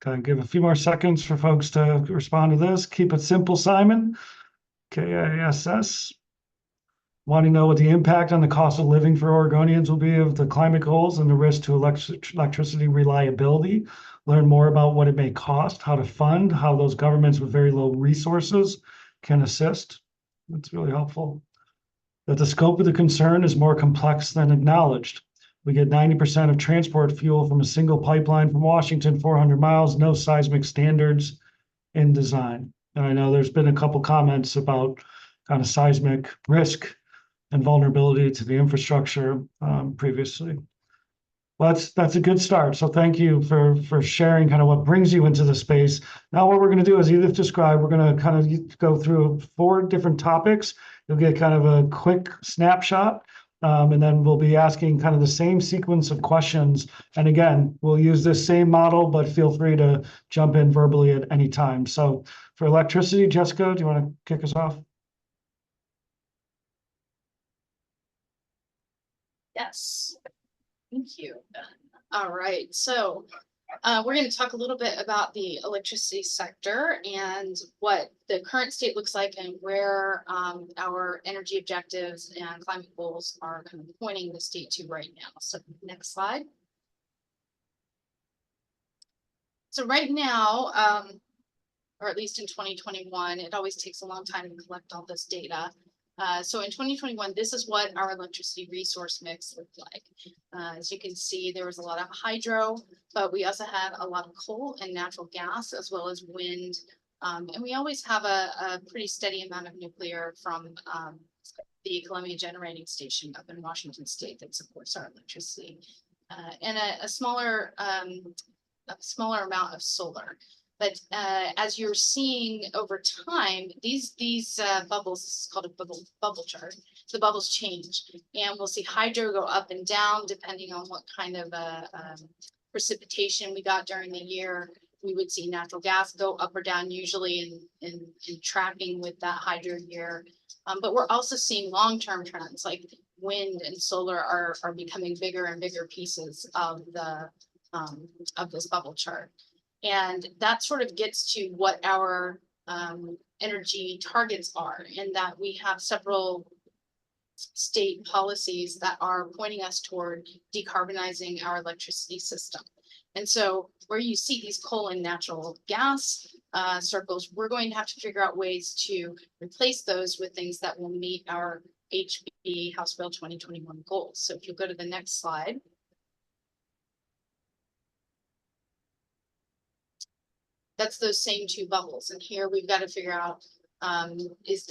Okay, give a few more seconds for folks to respond to this. Keep it simple, Simon. KISS. Wanting to know what the impact on the cost of living for Oregonians will be of the climate goals and the risk to electricity reliability. Learn more about what it may cost, how to fund, how those governments with very low resources can assist. That's really helpful. That the scope of the concern is more complex than acknowledged. We get 90% of transport fuel from a single pipeline from Washington, 400 miles, no seismic standards in design. And I know there's been a couple comments about kind of seismic risk and vulnerability to the infrastructure previously. Well, that's a good start. So thank you for sharing kind of what brings you into the space. Now what we're going to do, as Edith described, we're going to kind of go through 4 different topics. You'll get kind of a quick snapshot, and then we'll be asking kind of the same sequence of questions. And again, we'll use this same model, but feel free to jump in verbally at any time. So for electricity, Jessica, do you want to kick us off? Yes, thank you. All right, so we're going to talk a little bit about the electricity sector and what the current state looks like and where our energy objectives and climate goals are kind of pointing the state to right now. So next slide. So right now, or at least in 2021, it always takes a long time to collect all this data. So in 2021, this is what our electricity resource mix looked like. As you can see, there was a lot of hydro, but we also had a lot of coal and natural gas, as well as wind. And we always have a pretty steady amount of nuclear from the Columbia Generating Station up in Washington State that supports our electricity, and a smaller amount of solar. But as you're seeing over time, these bubbles, this is called a bubble chart, the bubbles change. And we'll see hydro go up and down depending on what kind of precipitation we got during the year. We would see natural gas go up or down, usually in tracking with that hydro year. But we're also seeing long-term trends like wind and solar are becoming bigger and bigger pieces of this bubble chart. And that sort of gets to what our energy targets are, in that we have several state policies that are pointing us toward decarbonizing our electricity system. And so where you see these coal and natural gas circles, we're going to have to figure out ways to replace those with things that will meet our HB House Bill 2021 goals. So if you go to the next slide. That's those same 2 bubbles. And here we've got to figure out, is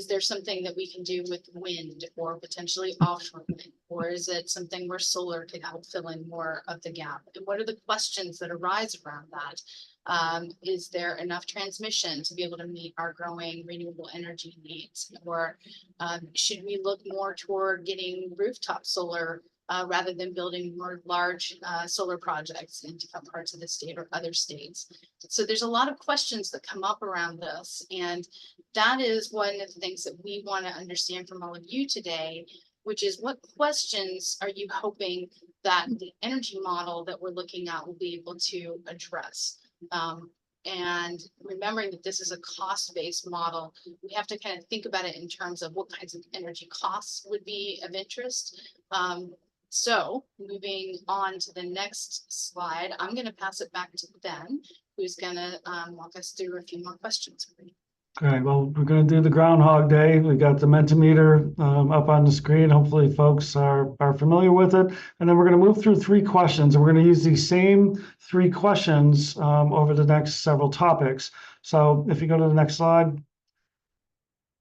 there something that we can do with wind or potentially offshore wind? Or is it something where solar can help fill in more of the gap? And what are the questions that arise around that? Is there enough transmission to be able to meet our growing renewable energy needs? Or should we look more toward getting rooftop solar rather than building more large solar projects in different parts of the state or other states? So there's a lot of questions that come up around this. And that is one of the things that we want to understand from all of you today, which is what questions are you hoping that the energy model that we're looking at will be able to address? And remembering that this is a cost-based model, we have to kind of think about it in terms of what kinds of energy costs would be of interest. So moving on to the next slide, I'm going to pass it back to Ben, who's going to walk us through a few more questions. Okay, well, we're going to do the Groundhog Day. We got the Mentimeter up on the screen. Hopefully folks are familiar with it. And then we're going to move through 3 questions, and we're going to use these same 3 questions over the next several topics. So if you go to the next slide,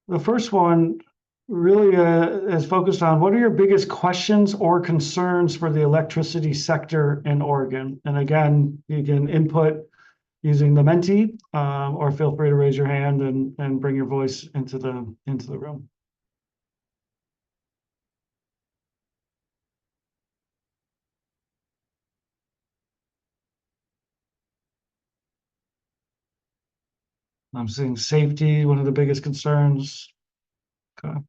the first one really is focused on what are your biggest questions or concerns for the electricity sector in Oregon? And again, you can input using the Menti, or feel free to raise your hand and bring your voice into the room. I'm seeing safety, one of the biggest concerns. Okay.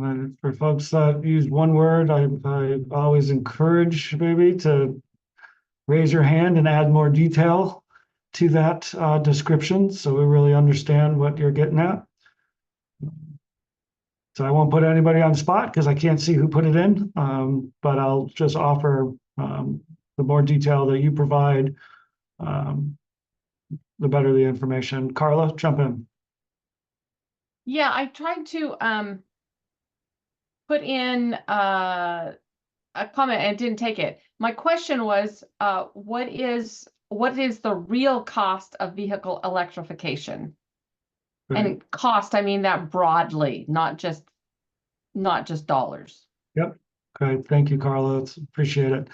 And for folks that use one word, I always encourage maybe to raise your hand and add more detail to that description, so we really understand what you're getting at. So I won't put anybody on the spot because I can't see who put it in, but I'll just offer the more detail that you provide, the better the information. Carla, jump in. Yeah, I tried to put in a comment and didn't take it. My question was, what is the real cost of vehicle electrification? And cost, I mean that broadly, not just dollars. Yep. Okay. Thank you, Carla. Appreciate it.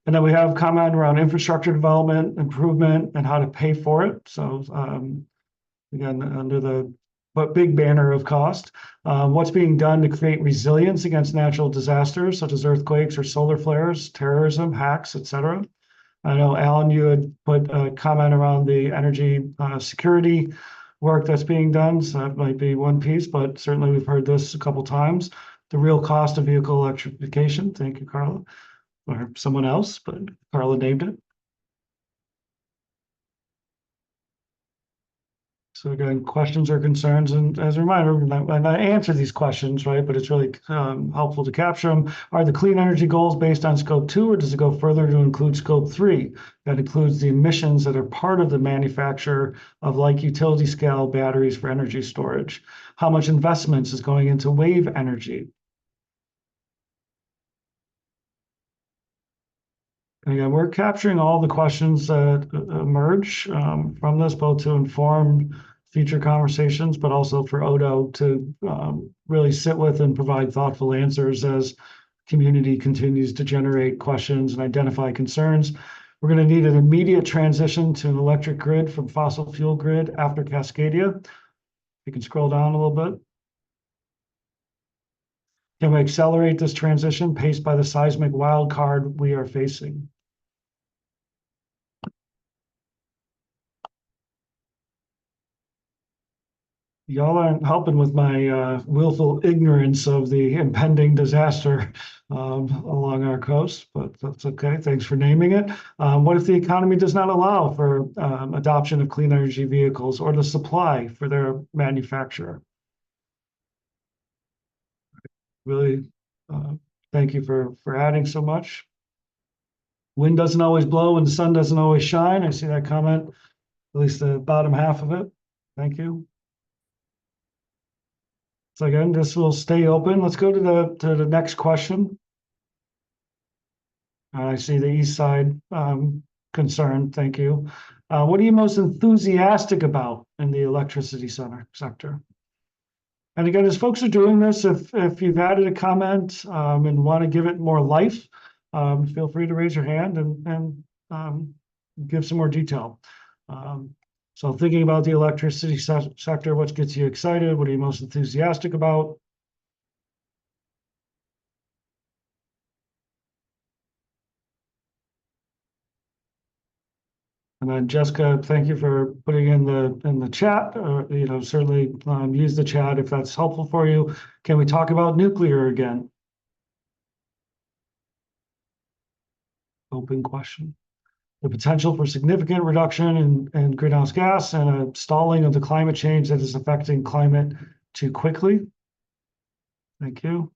And then we have comment around infrastructure development, improvement, and how to pay for it. So again, under the big banner of cost, what's being done to create resilience against natural disasters such as earthquakes or solar flares, terrorism, hacks, etc. I know, Alan, you had put a comment around the energy security work that's being done. So that might be one piece, but certainly we've heard this a couple times. The real cost of vehicle electrification. Thank you, Carla. Or someone else, but Carla named it. So again, questions or concerns, and as a reminder, and I answer these questions, right, but it's really helpful to capture them. Are the clean energy goals based on scope 2, or does it go further to include scope 3? That includes the emissions that are part of the manufacture of like utility scale batteries for energy storage. How much investments is going into wave energy? Again, we're capturing all the questions that emerge from this, both to inform future conversations, but also for Odo to really sit with and provide thoughtful answers as community continues to generate questions and identify concerns. We're going to need an immediate transition to an electric grid from fossil fuel grid after Cascadia. You can scroll down a little bit. Can we accelerate this transition paced by the seismic wildcard we are facing? Y'all aren't helping with my willful ignorance of the impending disaster along our coast, but that's okay. Thanks for naming it. What if the economy does not allow for adoption of clean energy vehicles or the supply for their manufacturer? Really, thank you for adding so much. Wind doesn't always blow and the sun doesn't always shine. I see that comment, at least the bottom half of it. Thank you. So again, this will stay open. Let's go to the next question. I see the east side concern. Thank you. What are you most enthusiastic about in the electricity sector? And again, as folks are doing this, if you've added a comment and want to give it more life, feel free to raise your hand and give some more detail. So thinking about the electricity sector, what gets you excited? What are you most enthusiastic about? And then Jessica, thank you for putting in the chat. Certainly use the chat if that's helpful for you. Can we talk about nuclear again? Open question. The potential for significant reduction in greenhouse gas and a stalling of the climate change that is affecting climate too quickly. Thank you.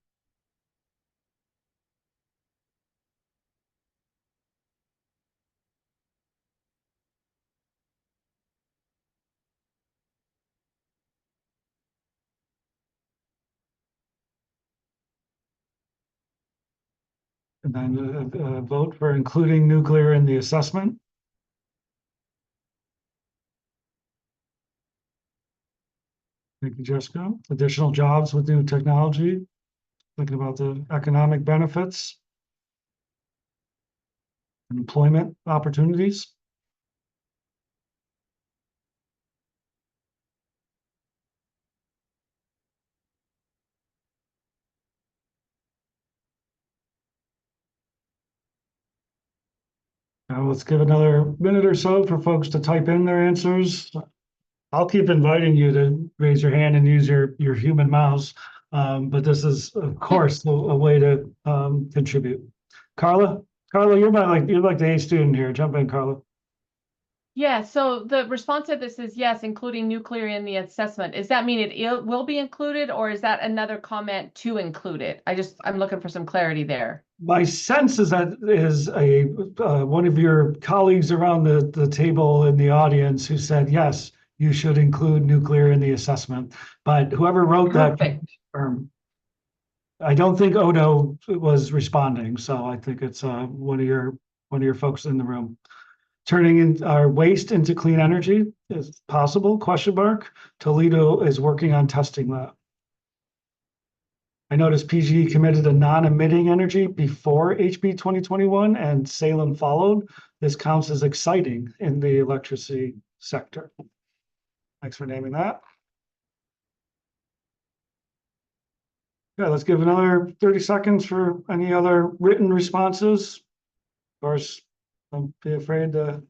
And then a vote for including nuclear in the assessment. Thank you, Jessica. Additional jobs with new technology. Thinking about the economic benefits. Employment opportunities. Now let's give another minute or so for folks to type in their answers. I'll keep inviting you to raise your hand and use your human mouse. But this is, of course, a way to contribute. Carla, you're like the A student here. Jump in, Carla. Yeah, so the response to this is yes, including nuclear in the assessment. Does that mean it will be included, or is that another comment to include it? I'm looking for some clarity there. My sense is that is a one of your colleagues around the table in the audience who said, yes, you should include nuclear in the assessment. But whoever wrote that, Perfect. I don't think Odo was responding, so I think it's one of your folks in the room. Turning in our waste into clean energy is possible, question mark. Toledo is working on testing that. I noticed PGE committed a non-emitting energy before HB 2021 and Salem followed. This counts as exciting in the electricity sector. Thanks for naming that. Yeah, let's give another 30 seconds for any other written responses. Of course, don't be afraid to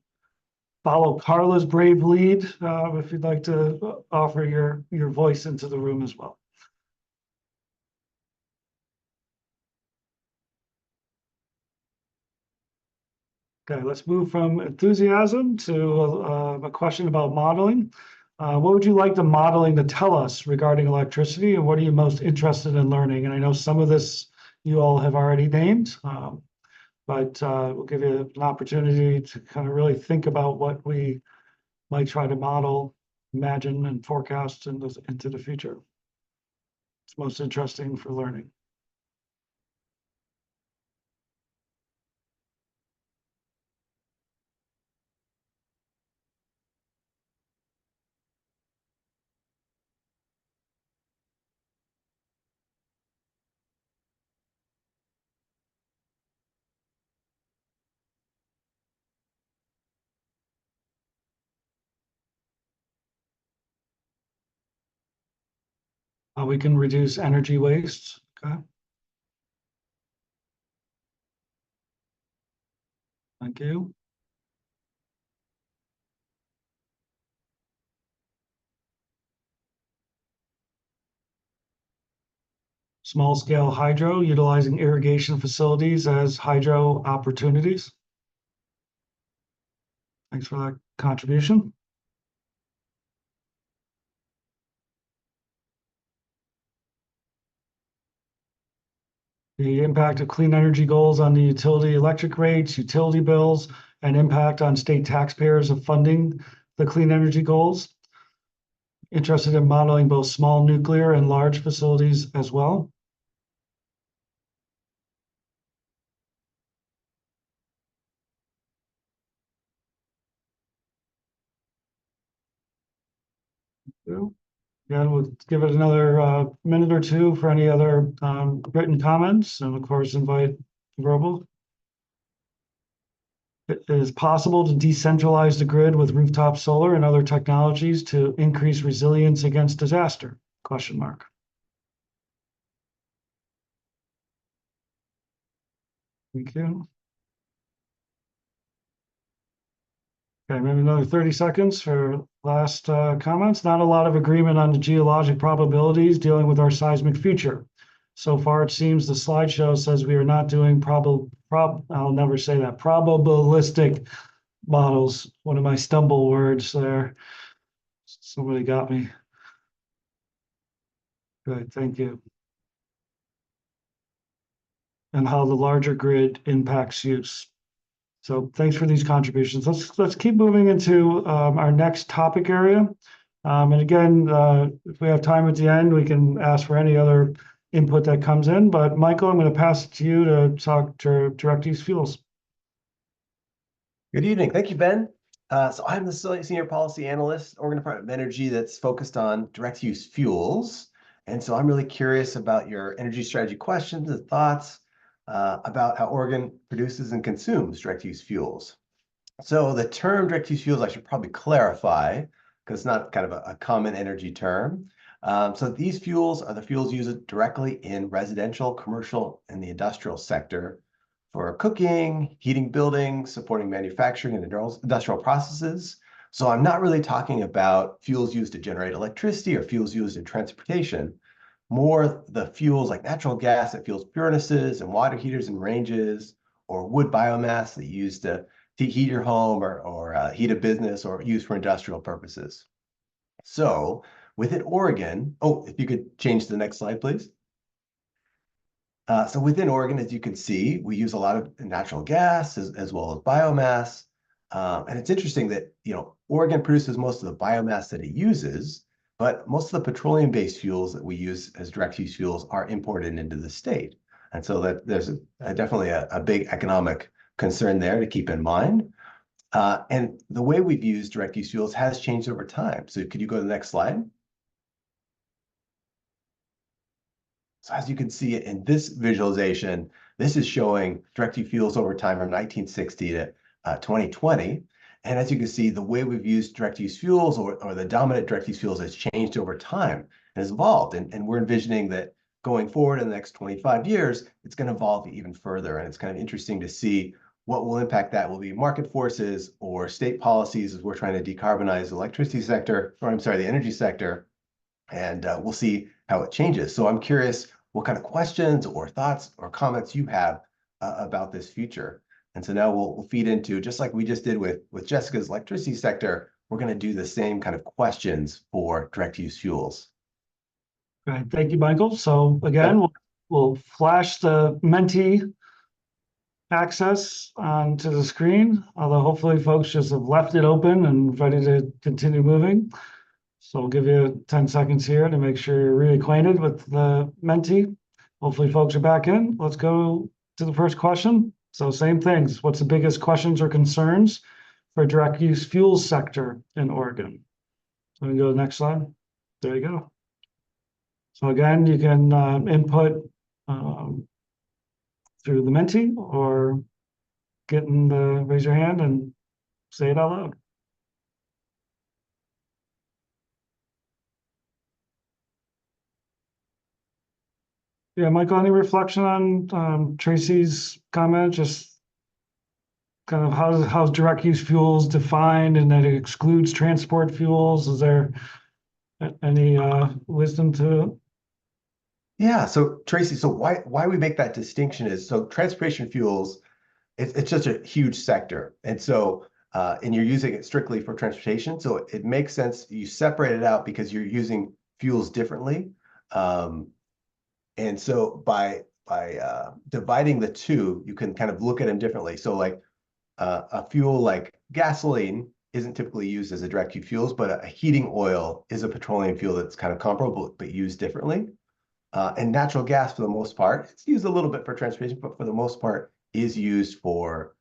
follow Carla's brave lead if you'd like to offer your voice into the room as well. Okay, let's move from enthusiasm to a question about modeling. What would you like the modeling to tell us regarding electricity, and what are you most interested in learning? And I know some of this you all have already named, but we'll give you an opportunity to kind of really think about what we might try to model, imagine, and forecast into the future. It's most interesting for learning. How we can reduce energy waste. Okay. Thank you. Small scale hydro, utilizing irrigation facilities as hydro opportunities. Thanks for that contribution. The impact of clean energy goals on the utility electric rates, utility bills, and impact on state taxpayers of funding the clean energy goals. Interested in modeling both small nuclear and large facilities as well. Again, we'll give it another minute or two for any other written comments, and of course, invite verbal. It is possible to decentralize the grid with rooftop solar and other technologies to increase resilience against disaster? Question mark. Thank you. Okay, maybe another 30 seconds for last comments. Not a lot of agreement on the geologic probabilities dealing with our seismic future. So far, it seems the slideshow says we are not doing I'll never say that, probabilistic models. One of my stumble words there. Somebody got me. Good, thank you. And how the larger grid impacts use. So thanks for these contributions. Let's keep moving into our next topic area. And again, if we have time at the end, we can ask for any other input that comes in. But Michael, I'm going to pass it to you to talk to direct use fuels. Good evening. Thank you, Ben. So I'm the Senior Policy Analyst, Oregon Department of Energy, that's focused on direct use fuels. And so I'm really curious about your energy strategy questions and thoughts about how Oregon produces and consumes direct use fuels. So the term direct use fuels, I should probably clarify, because it's not kind of a common energy term. So these fuels are the fuels used directly in residential, commercial, and the industrial sector for cooking, heating buildings, supporting manufacturing and industrial processes. So I'm not really talking about fuels used to generate electricity or fuels used in transportation. more the fuels like natural gas that fuels furnaces and water heaters and ranges, or wood biomass that you use to heat your home or heat a business or use for industrial purposes. So within Oregon, oh, if you could change to the next slide, please. So within Oregon, as you can see, we use a lot of natural gas as well as biomass. And it's interesting that, Oregon produces most of the biomass that it uses, but most of the petroleum-based fuels that we use as direct use fuels are imported into the state. And so that there's definitely a big economic concern there to keep in mind. And the way we've used direct use fuels has changed over time. So could you go to the next slide? So as you can see in this visualization, this is showing direct use fuels over time from 1960 to 2020. And as you can see, the way we've used direct use fuels or the dominant direct use fuels has changed over time and has evolved. And we're envisioning that going forward in the next 25 years, it's going to evolve even further. And it's kind of interesting to see what will impact that will be market forces or state policies as we're trying to decarbonize the electricity sector, or I'm sorry, the energy sector. And we'll see how it changes. So I'm curious what kind of questions or thoughts or comments you have about this future. And so now we'll feed into, just like we just did with Jessica's electricity sector, we're going to do the same kind of questions for direct use fuels. Right, thank you, Michael. So again, we'll flash the Menti access onto the screen, although hopefully folks just have left it open and ready to continue moving. So we'll give you 10 seconds here to make sure you're reacquainted with the Menti. Hopefully folks are back in. Let's go to the first question. So same things. What's the biggest questions or concerns for direct use fuels sector in Oregon? So we can go to the next slide. There you go. So again, you can input through the Menti or raise your hand and say it out loud. Yeah, Michael, any reflection on Tracy's comment? Just kind of how's direct use fuels defined and that it excludes transport fuels? Is there any wisdom to it? Yeah, so Tracy, so why we make that distinction is, so transportation fuels, it's just a huge sector. And so, and you're using it strictly for transportation. So it makes sense you separate it out because you're using fuels differently. And so by dividing the two, you can kind of look at them differently. So like a fuel like gasoline isn't typically used as a direct use fuels, but a heating oil is a petroleum fuel that's kind of comparable, but used differently. And natural gas, for the most part, it's used a little bit for transportation, but for the most part is used for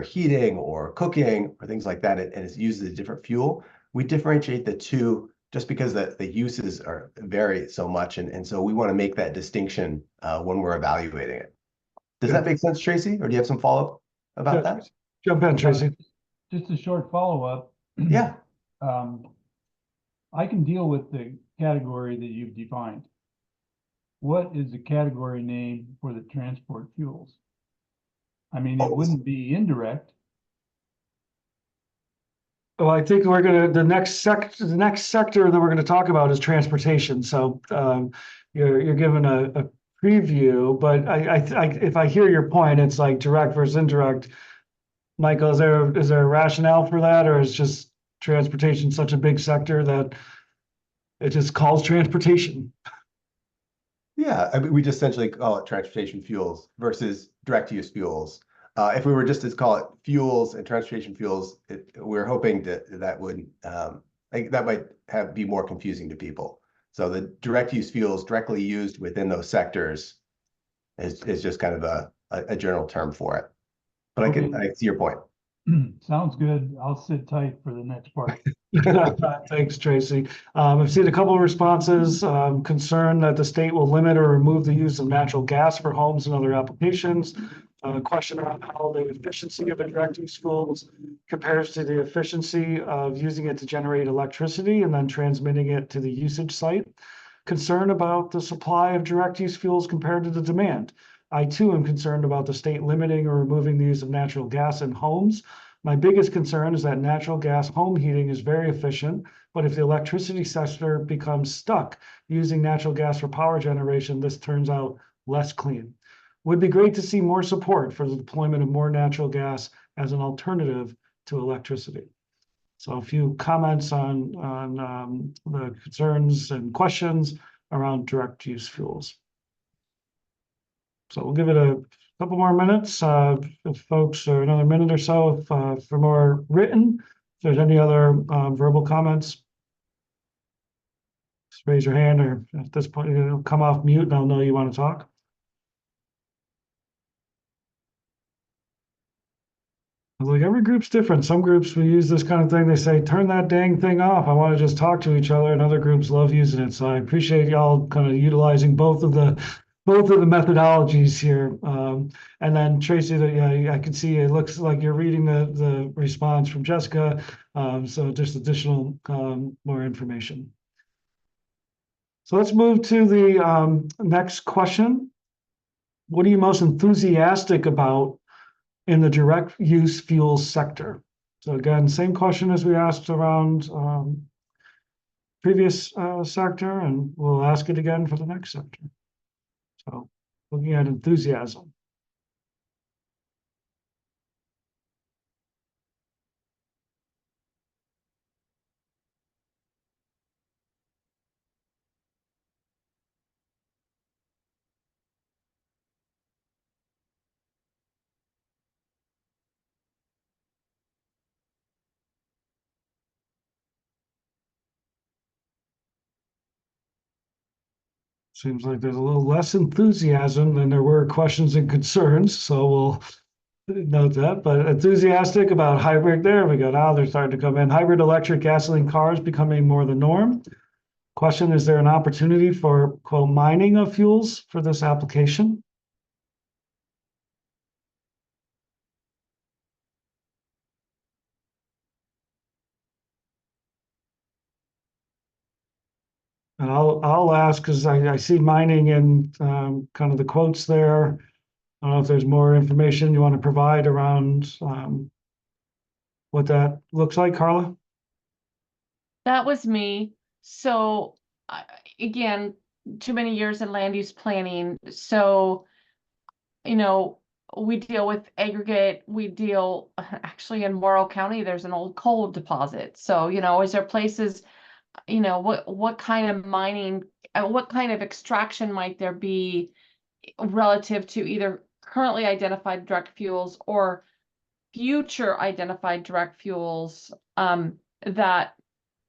heating or cooking or things like that, and it's used as a different fuel. We differentiate the two just because the uses vary so much, and so we want to make that distinction when we're evaluating it. Does that make sense, Tracy? Or do you have some follow-up about that? Jump in, Tracy. Just a short follow-up. Yeah. I can deal with the category that you've defined. What is the category name for the transport fuels? I mean, it wouldn't be indirect. Well, I think the next sector that we're gonna talk about is transportation. So you're given a preview, but if I hear your point, it's like direct versus indirect. Michael, is there a rationale for that, or is just transportation such a big sector that it just calls transportation? Yeah, I mean, we just essentially call it transportation fuels versus direct use fuels. If we were just to call it fuels and transportation fuels, we're hoping that would that might be more confusing to people. So the direct use fuels directly used within those sectors is just kind of a general term for it. But Okay. I see your point. Sounds good. I'll sit tight for the next part. Thanks, Tracy. I've seen a couple of responses, concern that the state will limit or remove the use of natural gas for homes and other applications. Question around how the efficiency of a direct use fuels compares to the efficiency of using it to generate electricity and then transmitting it to the usage site. Concern about the supply of direct use fuels compared to the demand. I too am concerned about the state limiting or removing the use of natural gas in homes. My biggest concern is that natural gas home heating is very efficient, But if the electricity sector becomes stuck using natural gas for power generation, this turns out less clean. Would be great to see more support for the deployment of more natural gas as an alternative to electricity. So a few comments on the concerns and questions around direct use fuels. So we'll give it a couple more minutes, if folks, or another minute or so, if, for more written. If there's any other verbal comments, just raise your hand, or at this point, it'll come off mute and I'll know you want to talk. Like every group's different. Some groups we use this kind of thing. They say, turn that dang thing off. I want to just talk to each other. And other groups love using it. So I appreciate y'all kind of utilizing both of the methodologies here. And then Tracy, yeah, I can see it looks like you're reading the response from Jessica. So just additional more information. So let's move to the next question. What are you most enthusiastic about in the direct use fuels sector? So again, same question as we asked around previous sector, and we'll ask it again for the next sector. So looking at enthusiasm. Seems like there's a little less enthusiasm than there were questions and concerns, so we'll note that. But enthusiastic about hybrid, there we go. Now they're starting to come in. Hybrid electric gasoline cars becoming more the norm. Question, is there an opportunity for, quote, mining of fuels for this application? And I'll ask, because I see mining in kind of the quotes there. I don't know if there's more information you want to provide around what that looks like, Carla? That was me. So again, too many years in land use planning. So, you know, we deal with aggregate, we deal actually in Morrow County, there's an old coal deposit. So, you know, is there places, you know, what kind of mining, what kind of extraction might there be relative to either currently identified direct fuels or future identified direct fuels that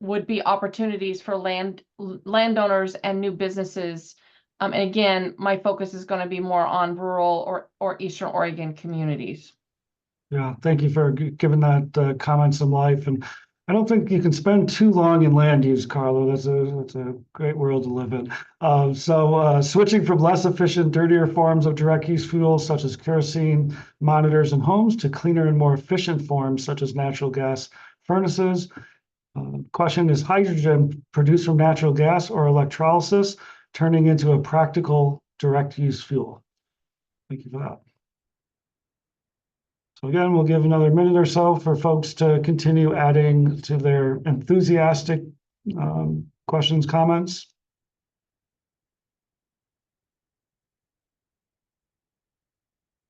would be opportunities for landowners and new businesses. And again, my focus is going to be more on rural or Eastern Oregon communities. Yeah, thank you for giving that comment some life. And I don't think you can spend too long in land use, Carlo. That's a great world to live in. So switching from less efficient, dirtier forms of direct use fuels, such as kerosene monitors in homes, to cleaner and more efficient forms, such as natural gas furnaces. Question, is hydrogen produced from natural gas or electrolysis turning into a practical direct use fuel? Thank you for that. So again, we'll give another minute or so for folks to continue adding to their enthusiastic questions, comments.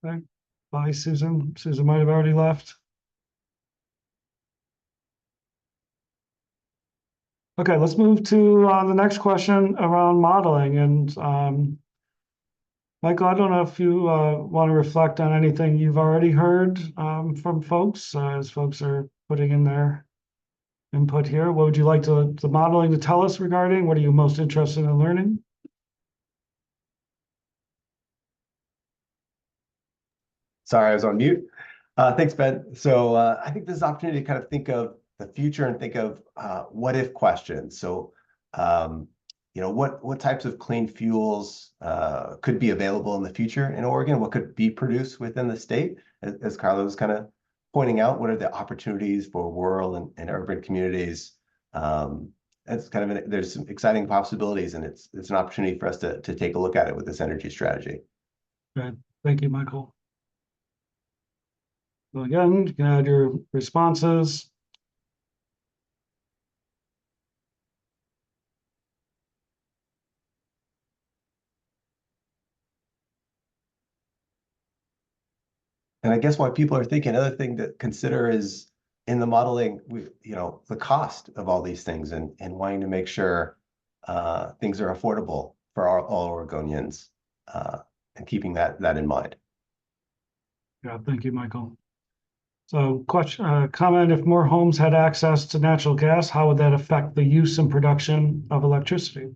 Okay, bye, Susan. Susan might have already left. Okay, let's move to the next question around modeling. And Michael, I don't know if you want to reflect on anything you've already heard from folks as folks are putting in their input here. What would you like the modeling to tell us regarding? What are you most interested in learning? Sorry, I was on mute. Thanks, Ben. So I think this is an opportunity to kind of think of the future and think of what if questions. So, you know, what types of clean fuels could be available in the future in Oregon? What could be produced within the state? As Carla was kind of pointing out, what are the opportunities for rural and urban communities? That's kind of there's some exciting possibilities, and it's an opportunity for us to take a look at it with this energy strategy. Good. Thank you, Michael. So again, you can add your responses. And I guess why people are thinking, another thing to consider is in the modeling, the cost of all these things and wanting to make sure things are affordable for all Oregonians, and keeping that in mind. Yeah, thank you, Michael. So comment, if more homes had access to natural gas, how would that affect the use and production of electricity?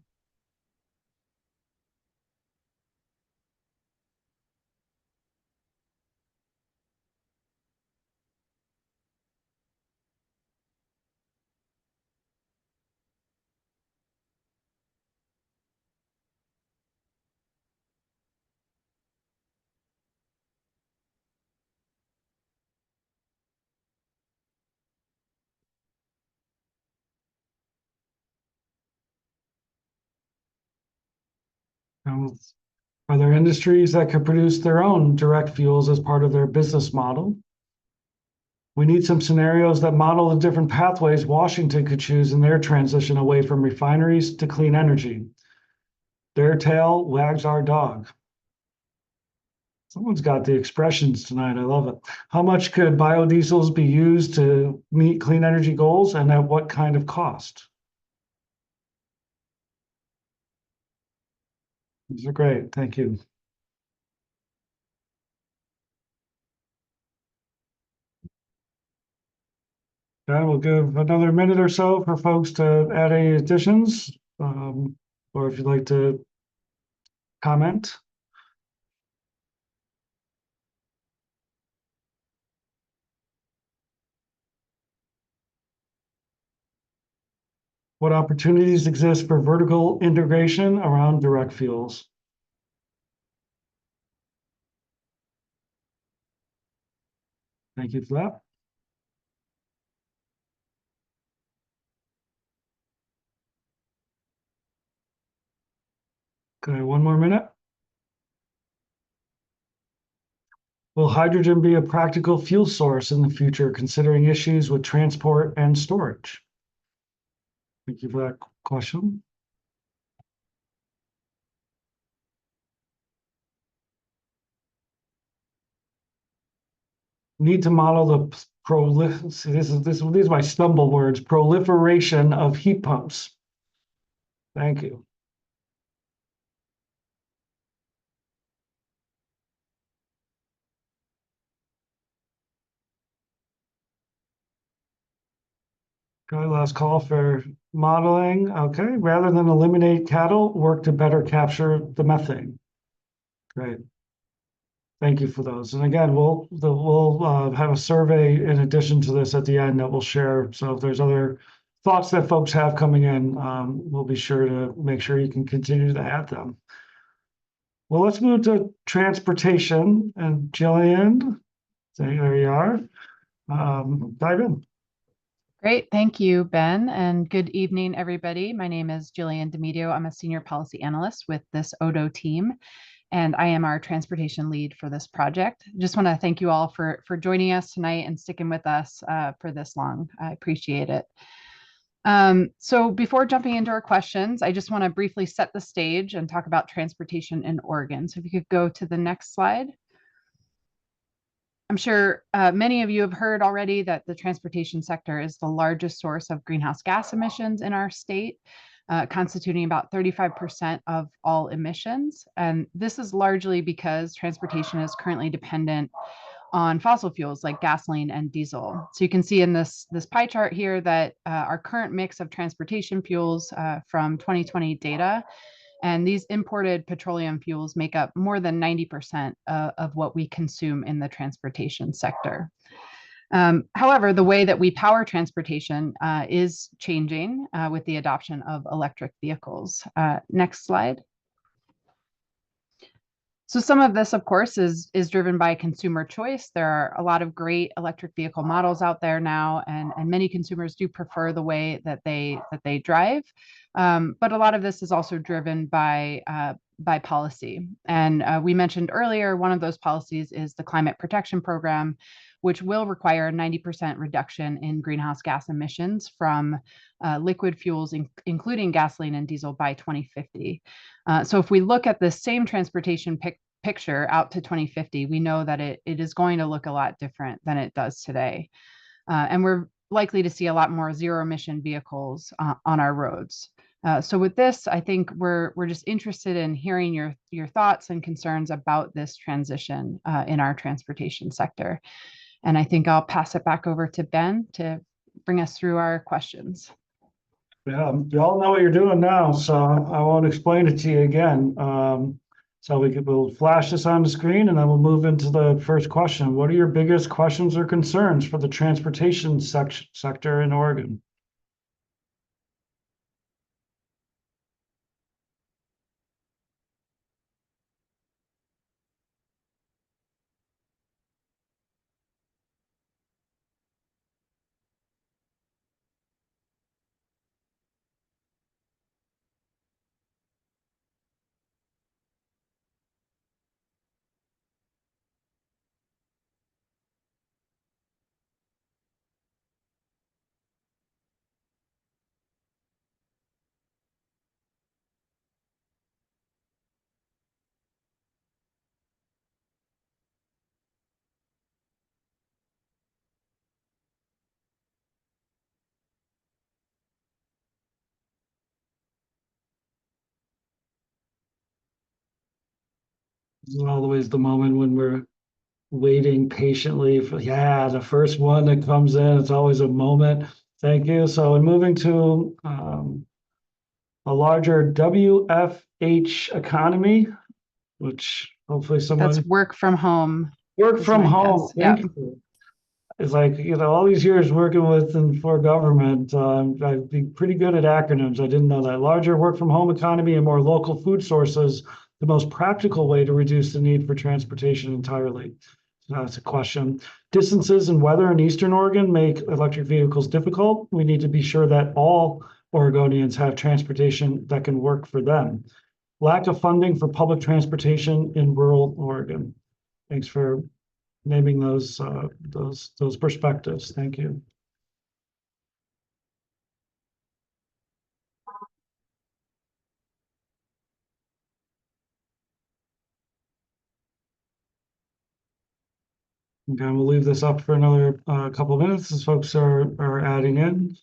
Are there industries that could produce their own direct fuels as part of their business model? We need some scenarios that model the different pathways Washington could choose in their transition away from refineries to clean energy. Their tail wags our dog. Someone's got the expressions tonight. I love it. How much could biodiesels be used to meet clean energy goals, and at what kind of cost? These are great. Thank you. Okay, we'll give another minute or so for folks to add any additions, or if you'd like to comment. What opportunities exist for vertical integration around direct fuels? Thank you for that. Okay, one more minute. Will hydrogen be a practical fuel source in the future, considering issues with transport and storage? Thank you for that question. Need to model the these are my stumble words, proliferation of heat pumps. Thank you. Okay, last call for modeling. Okay, rather than eliminate cattle, work to better capture the methane. Great. Thank you for those. And again, we'll have a survey in addition to this at the end that we'll share. So if there's other thoughts that folks have coming in, we'll be sure to make sure you can continue to add them. Well, let's move to transportation. And Jillian, there you are. Dive in. Great. Thank you, Ben. And good evening, everybody. My name is Jillian DeMedio. I'm a senior policy analyst with this ODO team, and I am our transportation lead for this project. Just want to thank you all for joining us tonight and sticking with us for this long. I appreciate it. So before jumping into our questions, I just want to briefly set the stage and talk about transportation in Oregon. So if you could go to the next slide. I'm sure many of you have heard already that the transportation sector is the largest source of greenhouse gas emissions in our state, constituting about 35% of all emissions. And this is largely because transportation is currently dependent on fossil fuels like gasoline and diesel. So you can see in this pie chart here that our current mix of transportation fuels from 2020 data, and these imported petroleum fuels make up more than 90% of what we consume in the transportation sector. However, the way that we power transportation is changing with the adoption of electric vehicles. Next slide. So some of this, of course, is driven by consumer choice. There are a lot of great electric vehicle models out there now, and many consumers do prefer the way that they drive. But a lot of this is also driven by policy. And we mentioned earlier, one of those policies is the Climate Protection Program, which will require a 90% reduction in greenhouse gas emissions from liquid fuels, including gasoline and diesel by 2050. So if we look at the same transportation picture out to 2050, we know that it is going to look a lot different than it does today. And we're likely to see a lot more zero emission vehicles on our roads. So with this, I think we're just interested in hearing your thoughts and concerns about this transition in our transportation sector. And I think I'll pass it back over to Ben to bring us through our questions. Yeah, you all know what you're doing now, so I won't explain it to you again. So we'll flash this on the screen and then we'll move into the first question. What are your biggest questions or concerns for the transportation sector in Oregon? This is always the moment when we're waiting patiently for, yeah, the first one that comes in, it's always a moment. Thank you. So in moving to a larger WFH economy, which hopefully someone. That's work from home. Work is from my home. guess. Yeah. Thank you. It's like, all these years working with and for government, I've been pretty good at acronyms. I didn't know that. Larger work from home economy and more local food sources, the most practical way to reduce the need for transportation entirely. So that's a question. Distances and weather in Eastern Oregon make electric vehicles difficult. We need to be sure that all Oregonians have transportation that can work for them. Lack of funding for public transportation in rural Oregon. Thanks for naming those perspectives. Thank you. Okay, we'll leave this up for another couple of minutes as folks are adding in.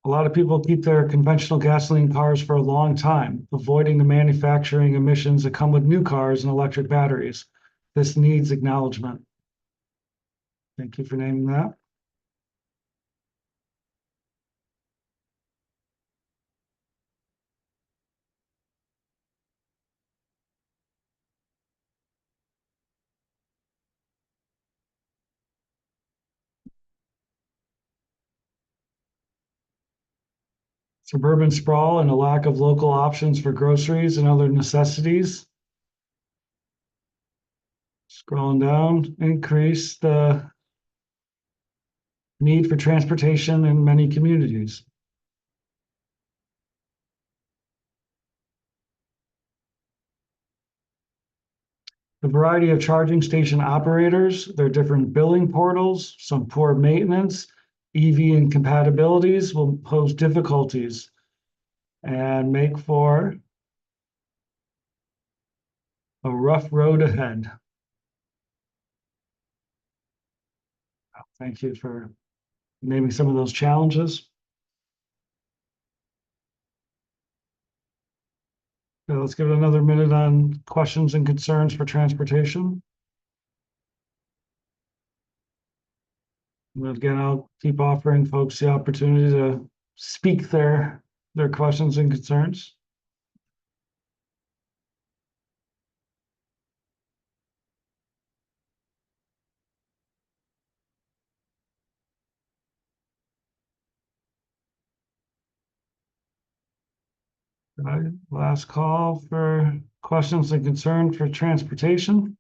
A lot of people keep their conventional gasoline cars for a long time, avoiding the manufacturing emissions that come with new cars and electric batteries. This needs acknowledgement. Thank you for naming that. Suburban sprawl and a lack of local options for groceries and other necessities. Scrolling down, increase the need for transportation in many communities. The variety of charging station operators, their different billing portals, some poor maintenance, EV incompatibilities will pose difficulties and make for a rough road ahead. Thank you for naming some of those challenges. So let's give it another minute on questions and concerns for transportation. And again, I'll keep offering folks the opportunity to speak their questions and concerns. All right, last call for questions and concerns for transportation.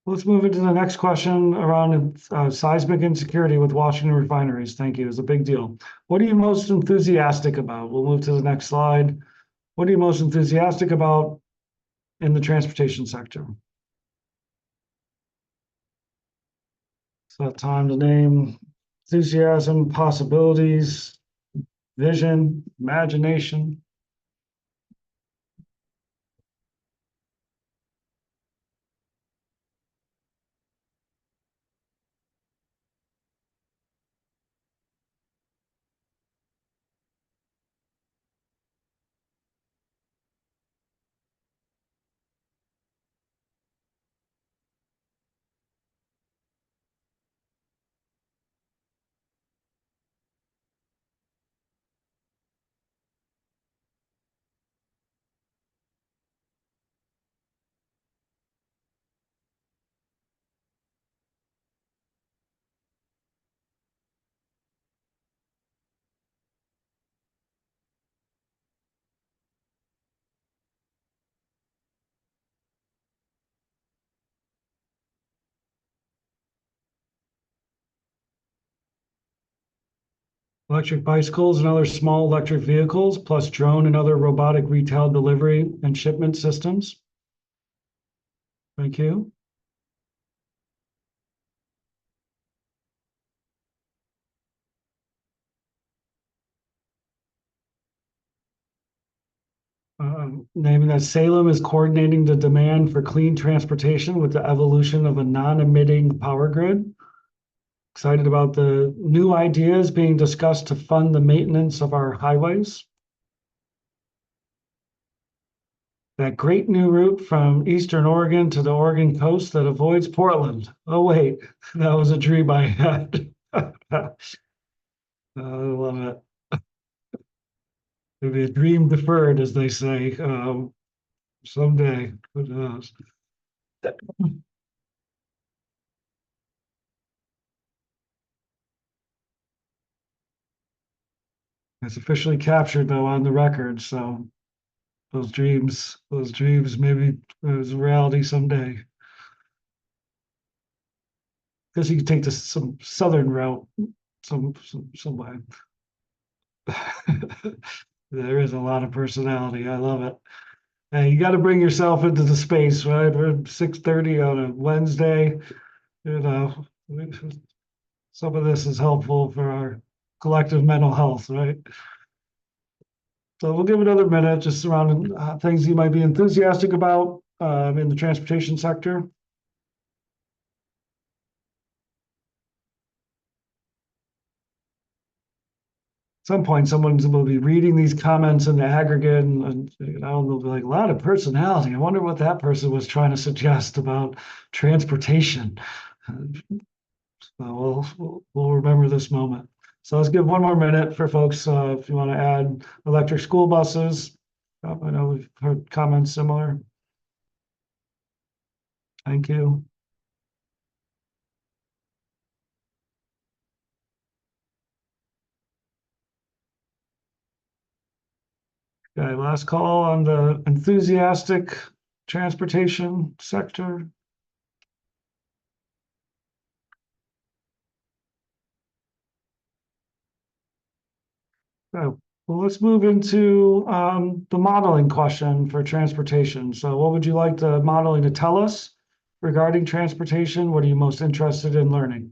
Let's move into the next question around seismic insecurity with Washington refineries. Thank you. It's a big deal. What are you most enthusiastic about? We'll move to the next slide. What are you most enthusiastic about in the transportation sector? It's that time to name enthusiasm, possibilities, vision, imagination. Electric bicycles and other small electric vehicles, plus drone and other robotic retail delivery and shipment systems. Thank you. Naming that Salem is coordinating the demand for clean transportation with the evolution of a non-emitting power grid. Excited about the new ideas being discussed to fund the maintenance of our highways. That great new route from Eastern Oregon to the Oregon coast that avoids Portland. Oh, wait, that was a dream I had. I love it. Maybe a dream deferred, as they say, someday, who knows? It's officially captured though on the record, so those dreams, maybe there's a reality someday. Guess you could take this some southern route, some way. There is a lot of personality. I love it. And you got to bring yourself into the space, right? We're 6:30 on a Wednesday. You know, some of this is helpful for our collective mental health, right? So we'll give it another minute just surrounding things you might be enthusiastic about in the transportation sector. Some point, someone's will be reading these comments in the aggregate, and you know, they'll be like, a lot of personality. I wonder what that person was trying to suggest about transportation. So we'll remember this moment. So let's give one more minute for folks if you want to add electric school buses. I know we've heard comments similar. Thank you. Okay, last call on the enthusiastic transportation sector. So, well, let's move into the modeling question for transportation. So what would you like the modeling to tell us regarding transportation? What are you most interested in learning?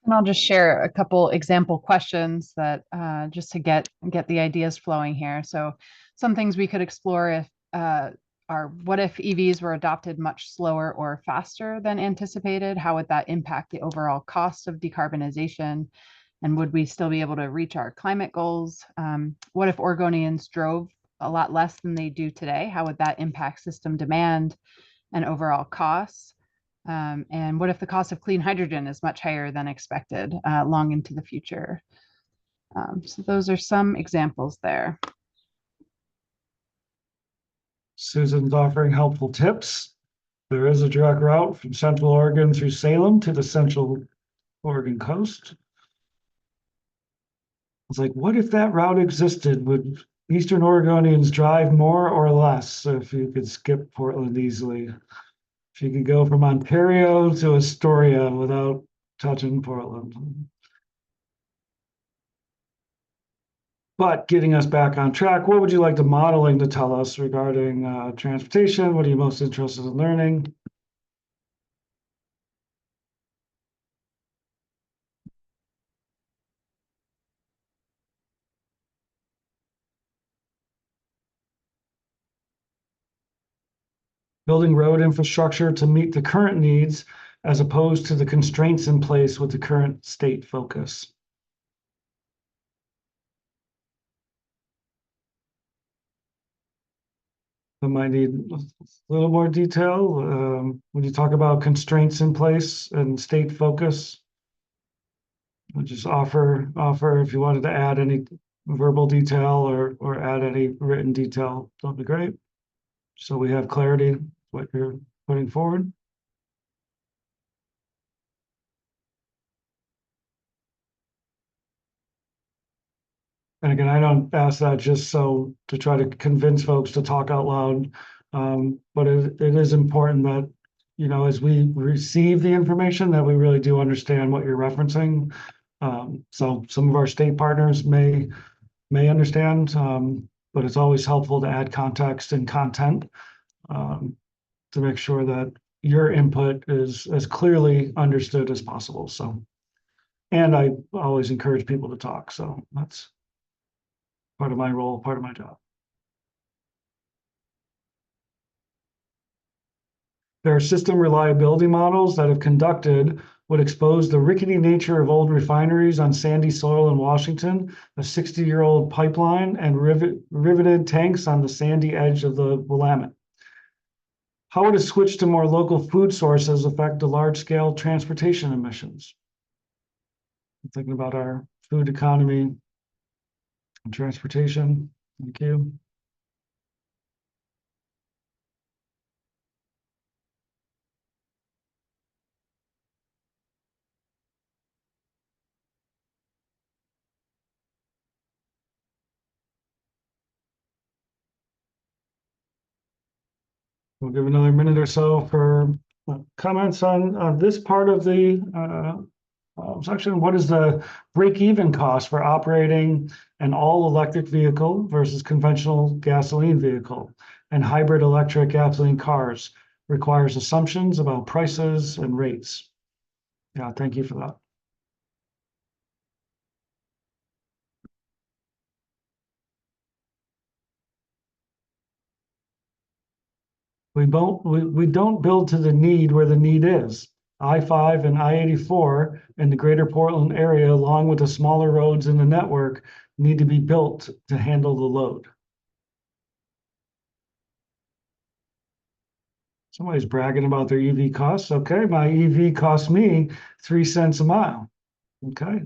And I'll just share a couple example questions that just to get the ideas flowing here. So some things we could explore if are what if EVs were adopted much slower or faster than anticipated? How would that impact the overall cost of decarbonization? And would we still be able to reach our climate goals? What if Oregonians drove a lot less than they do today? How would that impact system demand and overall costs? And what if the cost of clean hydrogen is much higher than expected long into the future? So those are some examples there. Susan's offering helpful tips. There is a direct route from Central Oregon through Salem to the Central Oregon coast. It's like, what if that route existed? Would Eastern Oregonians drive more or less if you could skip Portland easily? If you could go from Ontario to Astoria without touching Portland. But getting us back on track, what would you like the modeling to tell us regarding transportation? What are you most interested in learning? building road infrastructure to meet the current needs as opposed to the constraints in place with the current state focus. I might need a little more detail. When you talk about constraints in place and state focus, I'll just offer if you wanted to add any verbal detail or add any written detail, that'd be great. So we have clarity what you're putting forward. And again, I don't ask that just so to try to convince folks to talk out loud. But it is important that, you know, as we receive the information, that we really do understand what you're referencing. So some of our state partners may understand, but it's always helpful to add context and content to make sure that your input is as clearly understood as possible. So, and I always encourage people to talk. So that's part of my role, part of my job. There are system reliability models that have conducted would expose the rickety nature of old refineries on sandy soil in Washington, a 60-year-old pipeline, and riveted tanks on the sandy edge of the Willamette. How would a switch to more local food sources affect the large-scale transportation emissions? I'm thinking about our food economy and transportation. Thank you. We'll give another minute or so for comments on this part of the section. What is the break-even cost for operating an all-electric vehicle versus conventional gasoline vehicle and hybrid electric gasoline cars? Requires assumptions about prices and rates. Yeah, thank you for that. We don't build to the need where the need is. I-5 and I-84 in the greater Portland area, along with the smaller roads in the network, need to be built to handle the load. Somebody's bragging about their EV costs. Okay, my EV costs me 3 cents a mile. Okay.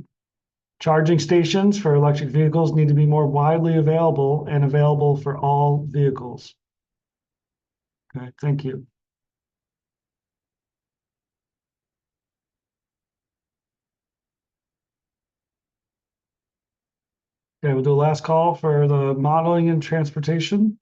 Charging stations for electric vehicles need to be more widely available and available for all vehicles. Okay, thank you. Okay, we'll do a last call for the modeling and transportation.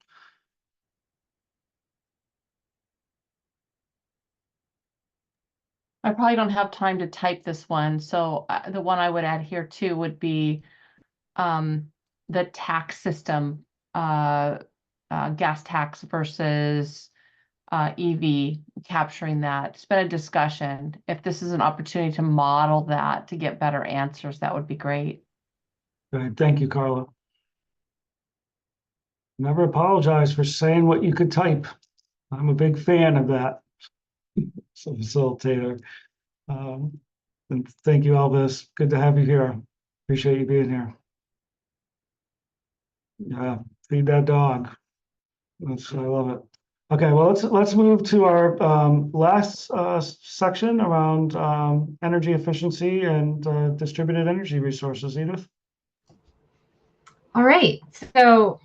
I probably don't have time to type this one, so the one I would add here too would be the tax system, gas tax versus EV, capturing that. It's been a discussion. If this is an opportunity to model that to get better answers, that would be great. Okay, thank you, Carla. Never apologize for saying what you could type. I'm a big fan of that. So facilitator. And thank you, Elvis. Good to have you here. Appreciate you being here. Yeah, feed that dog. I love it. Okay, well, let's move to our last section around energy efficiency and distributed energy resources. Edith. All right, so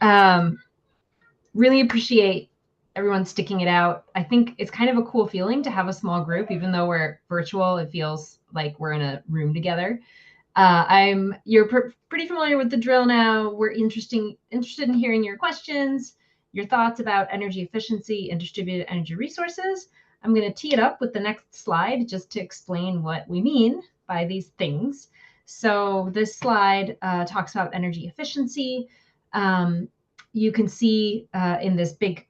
really appreciate everyone sticking it out. I think it's kind of a cool feeling to have a small group, even though we're virtual. It feels like we're in a room together. You're pretty familiar with the drill now. We're interested in hearing your questions, your thoughts about energy efficiency and distributed energy resources. I'm going to tee it up with the next slide just to explain what we mean by these things. So this slide talks about energy efficiency. You can see in this big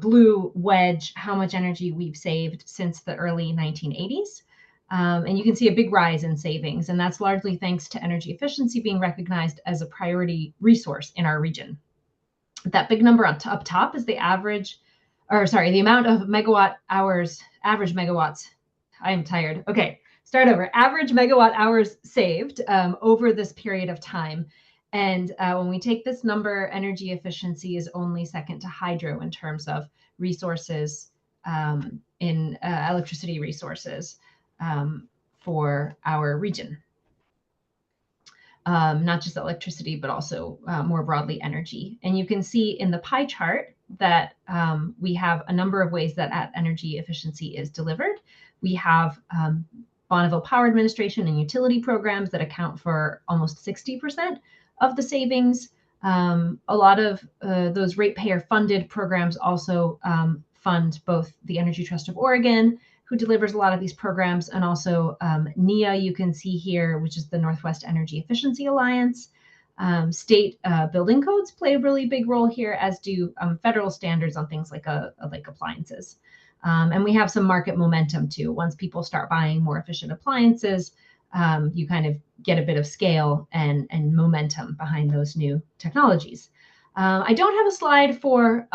blue wedge how much energy we've saved since the early 1980s. And you can see a big rise in savings, and that's largely thanks to energy efficiency being recognized as a priority resource in our region. That big number up top is the average or sorry, the amount of megawatt hours, average megawatts. I am tired. Okay, start over. Average megawatt hours saved over this period of time. And when we take this number, energy efficiency is only second to hydro in terms of resources in electricity resources for our region. Not just electricity, but also more broadly energy. And you can see in the pie chart that we have a number of ways that energy efficiency is delivered. We have Bonneville Power Administration and utility programs that account for almost 60% of the savings. A lot of those ratepayer funded programs also fund both the Energy Trust of Oregon, who delivers a lot of these programs, and also NEA, you can see here, which is the Northwest Energy Efficiency Alliance. State building codes play a really big role here, as do federal standards on things like appliances. And we have some market momentum too. Once people start buying more efficient appliances, you kind of get a bit of scale and momentum behind those new technologies. I don't have a slide for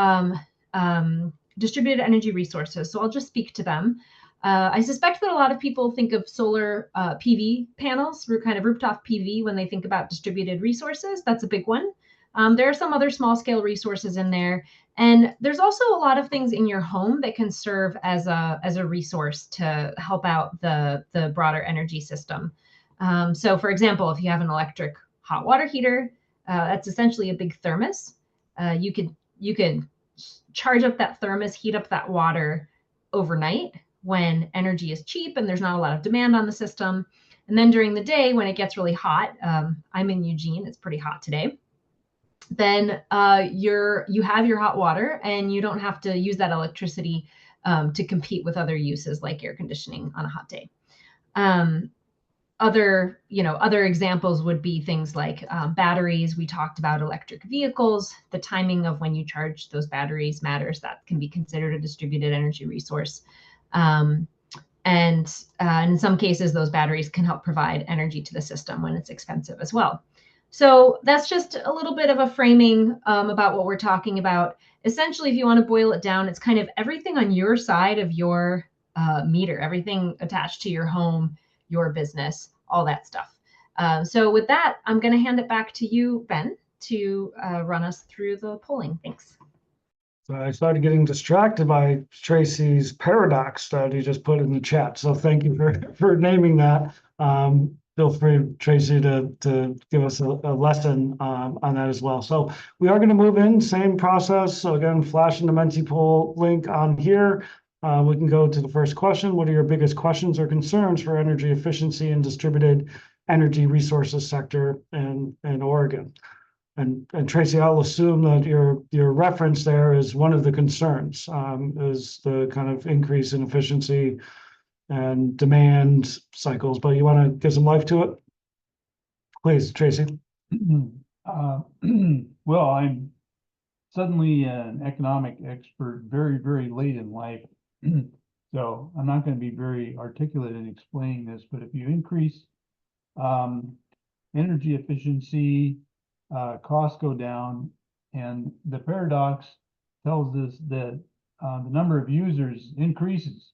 distributed energy resources, so I'll just speak to them. I suspect that a lot of people think of solar PV panels, kind of rooftop PV, when they think about distributed resources. That's a big one. There are some other small scale resources in there. And there's also a lot of things in your home that can serve as a resource to help out the broader energy system. So for example, if you have an electric hot water heater, that's essentially a big thermos. You could charge up that thermos, heat up that water overnight when energy is cheap and there's not a lot of demand on the system. And then during the day, when it gets really hot, I'm in Eugene, it's pretty hot today, then you have your hot water and you don't have to use that electricity to compete with other uses like air conditioning on a hot day. Other examples would be things like batteries. We talked about electric vehicles. The timing of when you charge those batteries matters. That can be considered a distributed energy resource. And in some cases, those batteries can help provide energy to the system when it's expensive as well. So that's just a little bit of a framing about what we're talking about. Essentially, if you want to boil it down, it's kind of everything on your side of your meter, everything attached to your home, your business, all that stuff. So with that, I'm going to hand it back to you, Ben, to run us through the polling. Thanks. So I started getting distracted by Tracy's paradox that he just put in the chat. So thank you for naming that. Feel free, Tracy, to give us a lesson on that as well. So we are going to move in, same process. So again, flashing the Mentipool link on here. We can go to the first question. What are your biggest questions or concerns for energy efficiency and distributed energy resources sector in Oregon? And Tracy, I'll assume that your reference there is one of the concerns, is the kind of increase in efficiency and demand cycles, but you want to give some life to it? Please, Tracy. Well, I'm suddenly an economic expert very, very late in life. So I'm not going to be very articulate in explaining this, but if you increase energy efficiency, costs go down, and the paradox tells us that the number of users increases.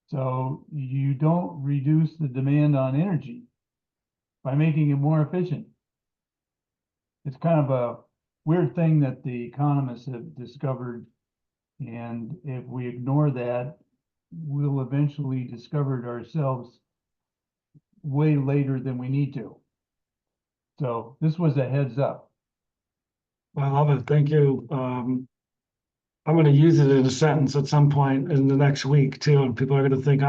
So you don't reduce the demand on energy by making it more efficient. It's kind of a weird thing that the economists have discovered. And if we ignore that, we'll eventually discover it ourselves way later than we need to. So this was a heads up. I love it. Thank you. I'm going to use it in a sentence at some point in the next week too, and people are going to think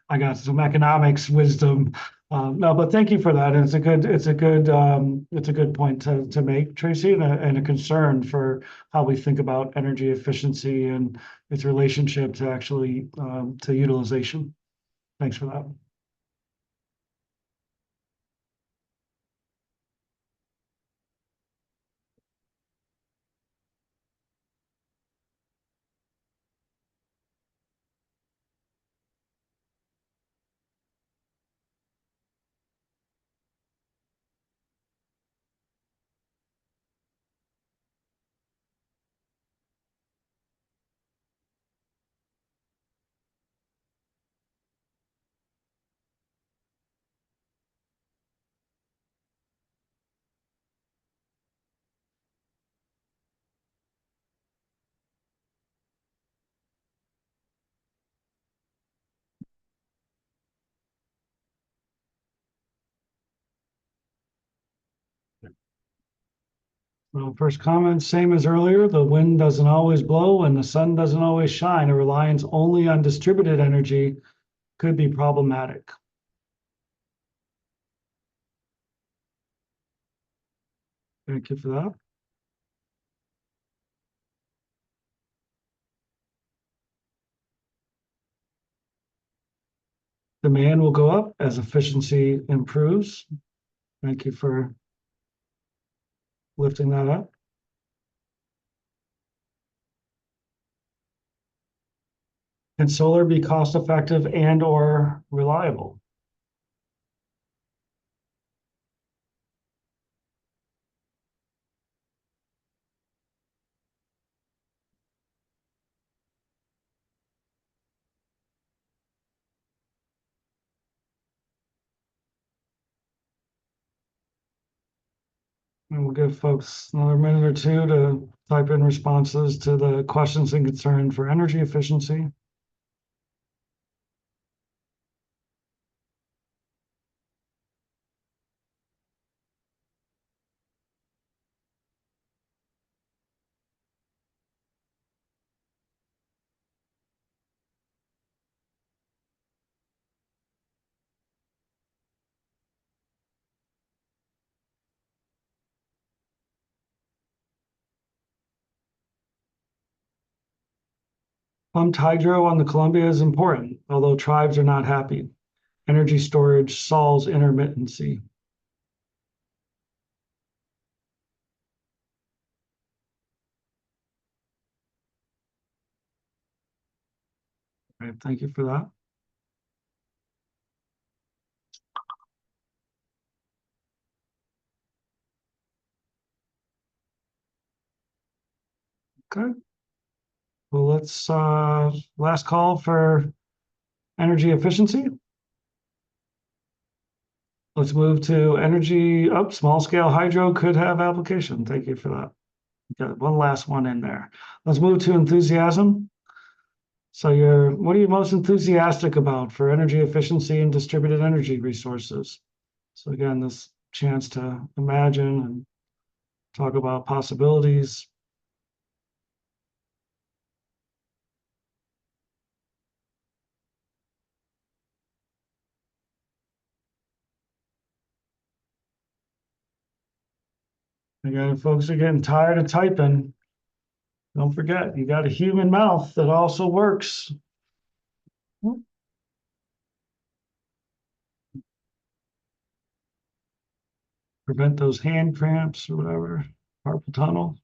I got some economics wisdom. No, but thank you for that. And it's a good point to make, Tracy, and a concern for how we think about energy efficiency and its relationship to actually to utilization. Thanks for that. Well, first comment, same as earlier, the wind doesn't always blow and the sun doesn't always shine. A reliance only on distributed energy could be problematic. Thank you for that. Demand will go up as efficiency improves. Thank you for lifting that up. Can solar be cost effective and or reliable? And we'll give folks another minute or two to type in responses to the questions and concern for energy efficiency. Pumped hydro on the Columbia is important, although tribes are not happy. Energy storage solves intermittency. All right, thank you for that. Okay. Well, let's last call for energy efficiency. Let's move to energy up. Small scale hydro could have application. Thank you for that. Got one last one in there. Let's move to enthusiasm. So what are you most enthusiastic about for energy efficiency and distributed energy resources? So again, this chance to imagine and talk about possibilities. Again, if folks are getting tired of typing, don't forget, you got a human mouth that also works. Prevent those hand cramps or whatever, carpal tunnel.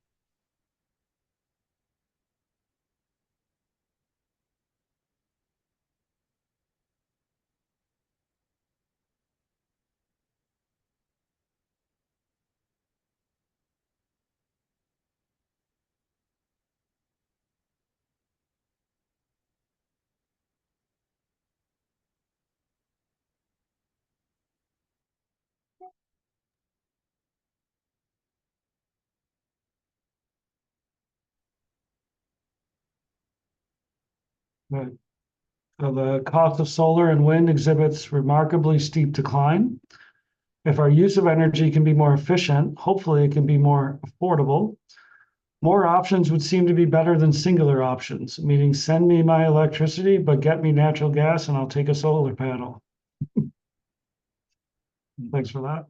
Right. So the cost of solar and wind exhibits remarkably steep decline. If our use of energy can be more efficient, hopefully it can be more affordable. More options would seem to be better than singular options, meaning send me my electricity, but get me natural gas and I'll take a solar panel. Thanks for that.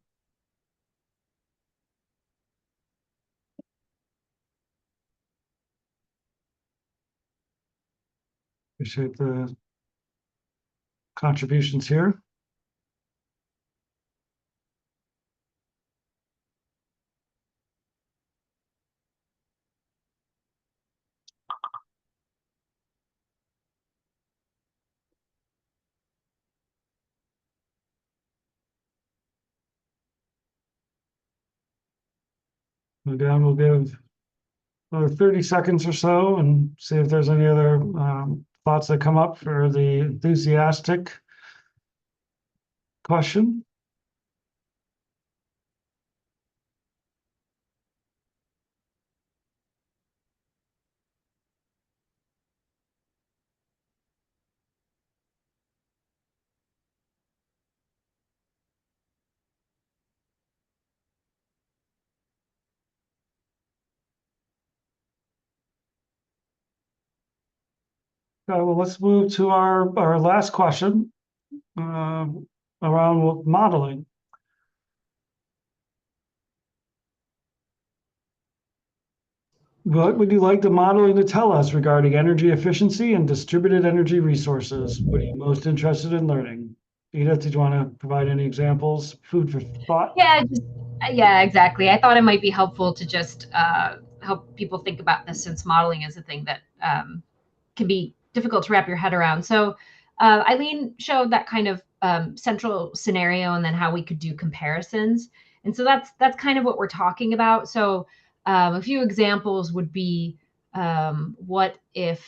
Appreciate the contributions here. Again, we'll give another 30 seconds or so and see if there's any other thoughts that come up for the enthusiastic question. well, let's move to our last question around modeling. What would you like the modeling to tell us regarding energy efficiency and distributed energy resources? What are you most interested in learning? Edith, did you want to provide any examples? Food for thought? Yeah, exactly. I thought it might be helpful to just help people think about this, since modeling is a thing that can be difficult to wrap your head around. So Eileen showed that kind of central scenario and then how we could do comparisons. And so that's kind of what we're talking about. So a few examples would be, what if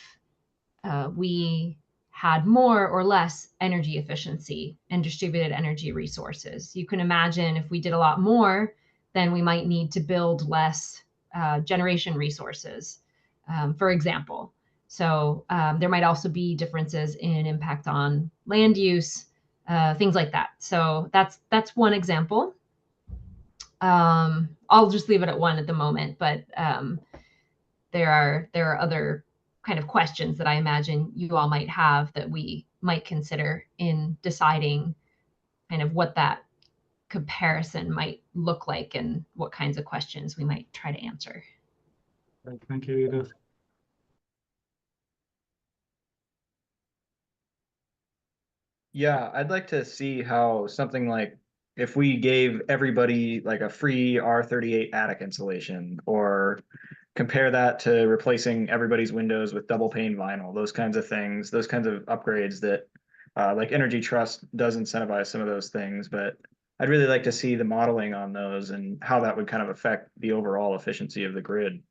we had more or less energy efficiency and distributed energy resources? You can imagine if we did a lot more, then we might need to build less generation resources, for example. So there might also be differences in impact on land use, things like that. So that's one example. I'll just leave it at one at the moment, but there are other kind of questions that I imagine you all might have that we might consider in deciding kind of what that comparison might look like and what kinds of questions we might try to answer. Thank you, Edith. Yeah, I'd like to see how something like, if we gave everybody like a free R38 attic insulation, or compare that to replacing everybody's windows with double pane vinyl, those kinds of things, those kinds of upgrades that like Energy Trust does incentivize some of those things, but I'd really like to see the modeling on those and how that would kind of affect the overall efficiency of the grid.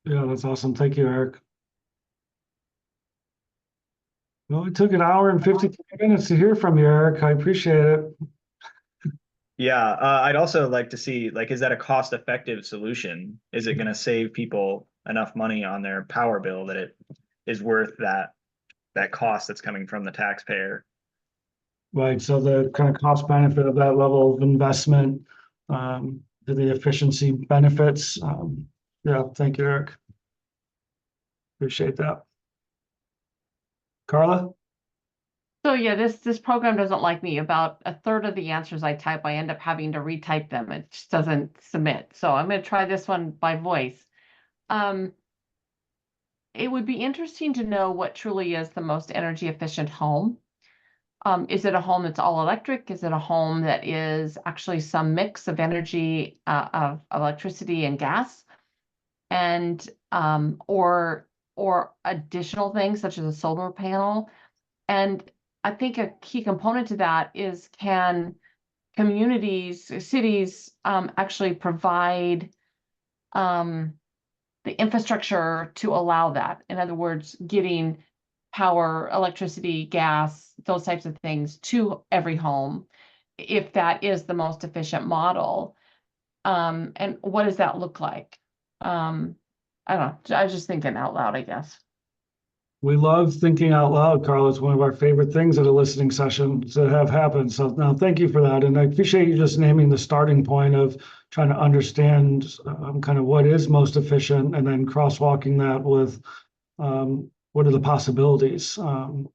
Yeah, that's awesome. Thank you, Eric. Well, it took an hour and 53 minutes to hear from you, Eric. I appreciate it. Yeah, I'd also like to see, like, is that a cost-effective solution? Is it going to save people enough money on their power bill that it is worth that cost that's coming from the taxpayer? Right, so the kind of cost benefit of that level of investment, to the efficiency benefits. Yeah, thank you, Eric. Appreciate that. Carla? So yeah, this program doesn't like me. About a third of the answers I type, I end up having to retype them. It just doesn't submit. So I'm going to try this one by voice. It would be interesting to know what truly is the most energy efficient home. Is it a home that's all electric? Is it a home that is actually some mix of energy, of electricity and gas, and or additional things such as a solar panel? And I think a key component to that is, can communities, cities actually provide the infrastructure to allow that? In other words, getting power, electricity, gas, those types of things to every home, if that is the most efficient model. And what does that look like? I don't know. I was just thinking out loud, I guess. We love thinking out loud, Carla. It's one of our favorite things at a listening session to have happen. So now thank you for that. And I appreciate you just naming the starting point of trying to understand kind of what is most efficient, and then crosswalking that with what are the possibilities, and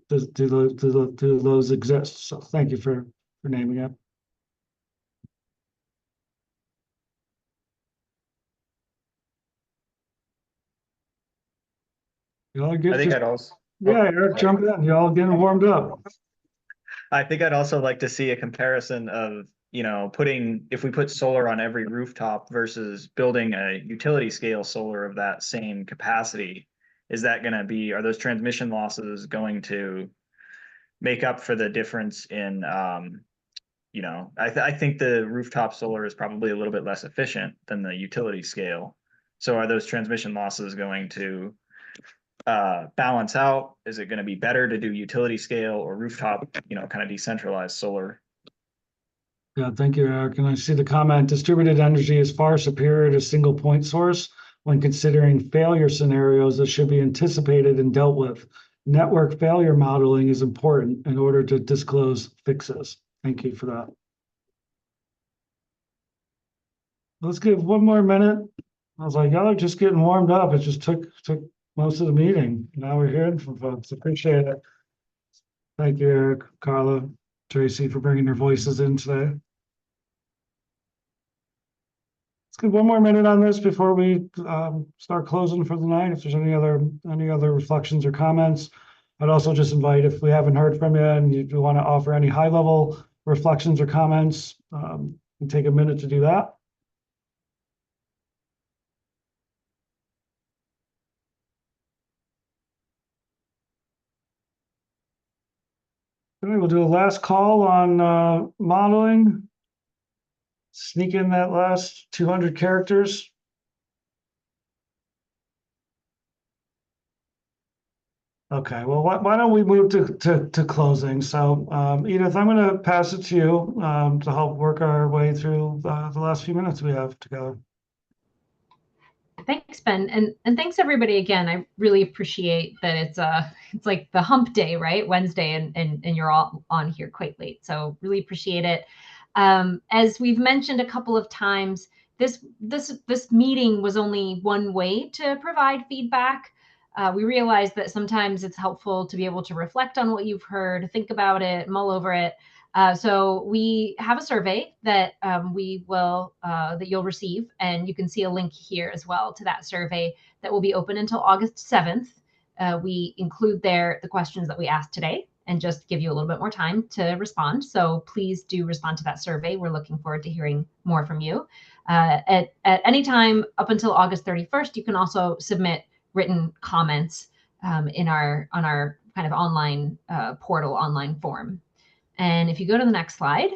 do those exist? So thank you for naming it. Y'all get I think to, I'd also, yeah, Eric, jump in. Y'all getting warmed up. I think I'd also like to see a comparison of, you know, if we put solar on every rooftop versus building a utility scale solar of that same capacity. Is that going to be, are those transmission losses going to make up for the difference in, you know, I think the rooftop solar is probably a little bit less efficient than the utility scale. So are those transmission losses going to balance out? Is it going to be better to do utility scale or rooftop, you know, kind of decentralized solar? Yeah, thank you, Eric. And I see the comment, distributed energy is far superior to single point source when considering failure scenarios that should be anticipated and dealt with. Network failure modeling is important in order to disclose fixes. Thank you for that. Let's give one more minute. I was like, y'all are just getting warmed up. It just took most of the meeting. Now we're hearing from folks. Appreciate it. Thank you, Eric, Carla, Tracy, for bringing your voices in today. Let's give one more minute on this before we start closing for the night. If there's any other reflections or comments, I'd also just invite, if we haven't heard from you and you want to offer any high-level reflections or comments, and take a minute to do that. Okay, we'll do a last call on modeling. Sneak in that last 200 characters. Okay, well, why don't we move to closing? So, Edith, I'm going to pass it to you to help work our way through the last few minutes we have together. Thanks, Ben, and thanks everybody again. I really appreciate that it's like the hump day, right? Wednesday, and you're all on here quite late. So really appreciate it. As we've mentioned a couple of times, this meeting was only one way to provide feedback. We realize that sometimes it's helpful to be able to reflect on what you've heard, think about it, mull over it. So we have a survey that that you'll receive, and you can see a link here as well to that survey that will be open until August 7th. We include there the questions that we asked today and just give you a little bit more time to respond. So please do respond to that survey. We're looking forward to hearing more from you. At any time up until August 31st, you can also submit written comments on our kind of online portal, online form. And if you go to the next slide,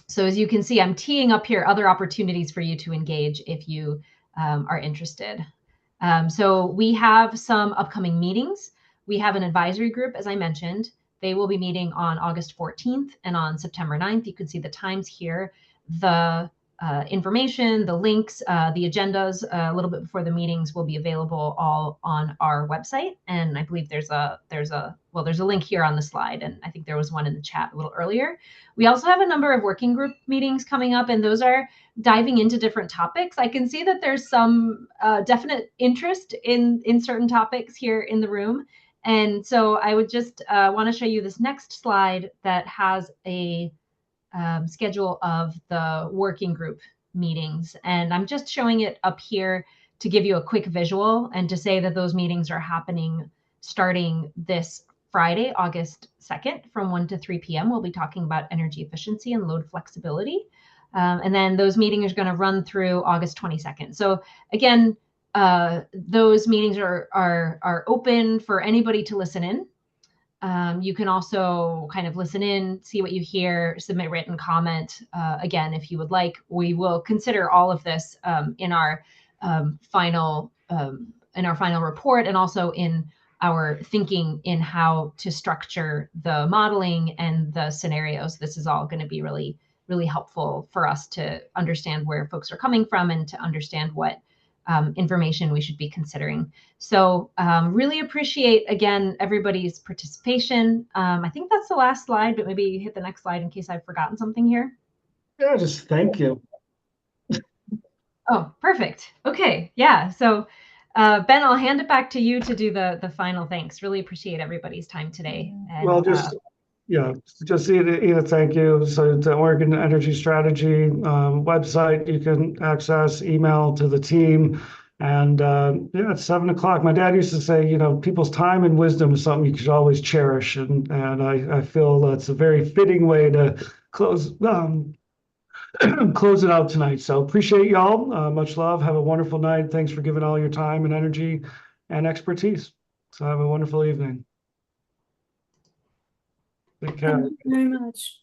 so as you can see, I'm teeing up here other opportunities for you to engage if you are interested. So we have some upcoming meetings. We have an advisory group, as I mentioned. They will be meeting on August 14th and on September 9th. You can see the times here, the information, the links, the agendas a little bit before the meetings will be available all on our website. And I believe there's a link here on the slide, and I think there was one in the chat a little earlier. We also have a number of working group meetings coming up, and those are diving into different topics. I can see that there's some definite interest in certain topics here in the room. And so I would just want to show you this next slide that has a schedule of the working group meetings. And I'm just showing it up here to give you a quick visual and to say that those meetings are happening starting this Friday, August 2nd from 1 to 3 p.m. We'll be talking about energy efficiency and load flexibility. And then those meetings are going to run through August 22nd. So again, those meetings are open for anybody to listen in. You can also kind of listen in, see what you hear, submit written comment. Again, if you would like, we will consider all of this in our final report, and also in our thinking in how to structure the modeling and the scenarios. This is all going to be really, really helpful for us to understand where folks are coming from and to understand what information we should be considering. So really appreciate, again, everybody's participation. I think that's the last slide, but maybe hit the next slide in case I've forgotten something here. Yeah, just thank you. Oh, perfect. Okay, yeah. So Ben, I'll hand it back to you to do the final thanks. Really appreciate everybody's time today. And, Well, just Edith, thank you. So the Oregon Energy Strategy website, you can access email to the team. And yeah, it's 7 o'clock. My dad used to say, people's time and wisdom is something you should always cherish. And I feel that's a very fitting way to close close it out tonight. So appreciate y'all. Much love. Have a wonderful night. Thanks for giving all your time and energy and expertise. So have a wonderful evening. Take care. Thank you very much.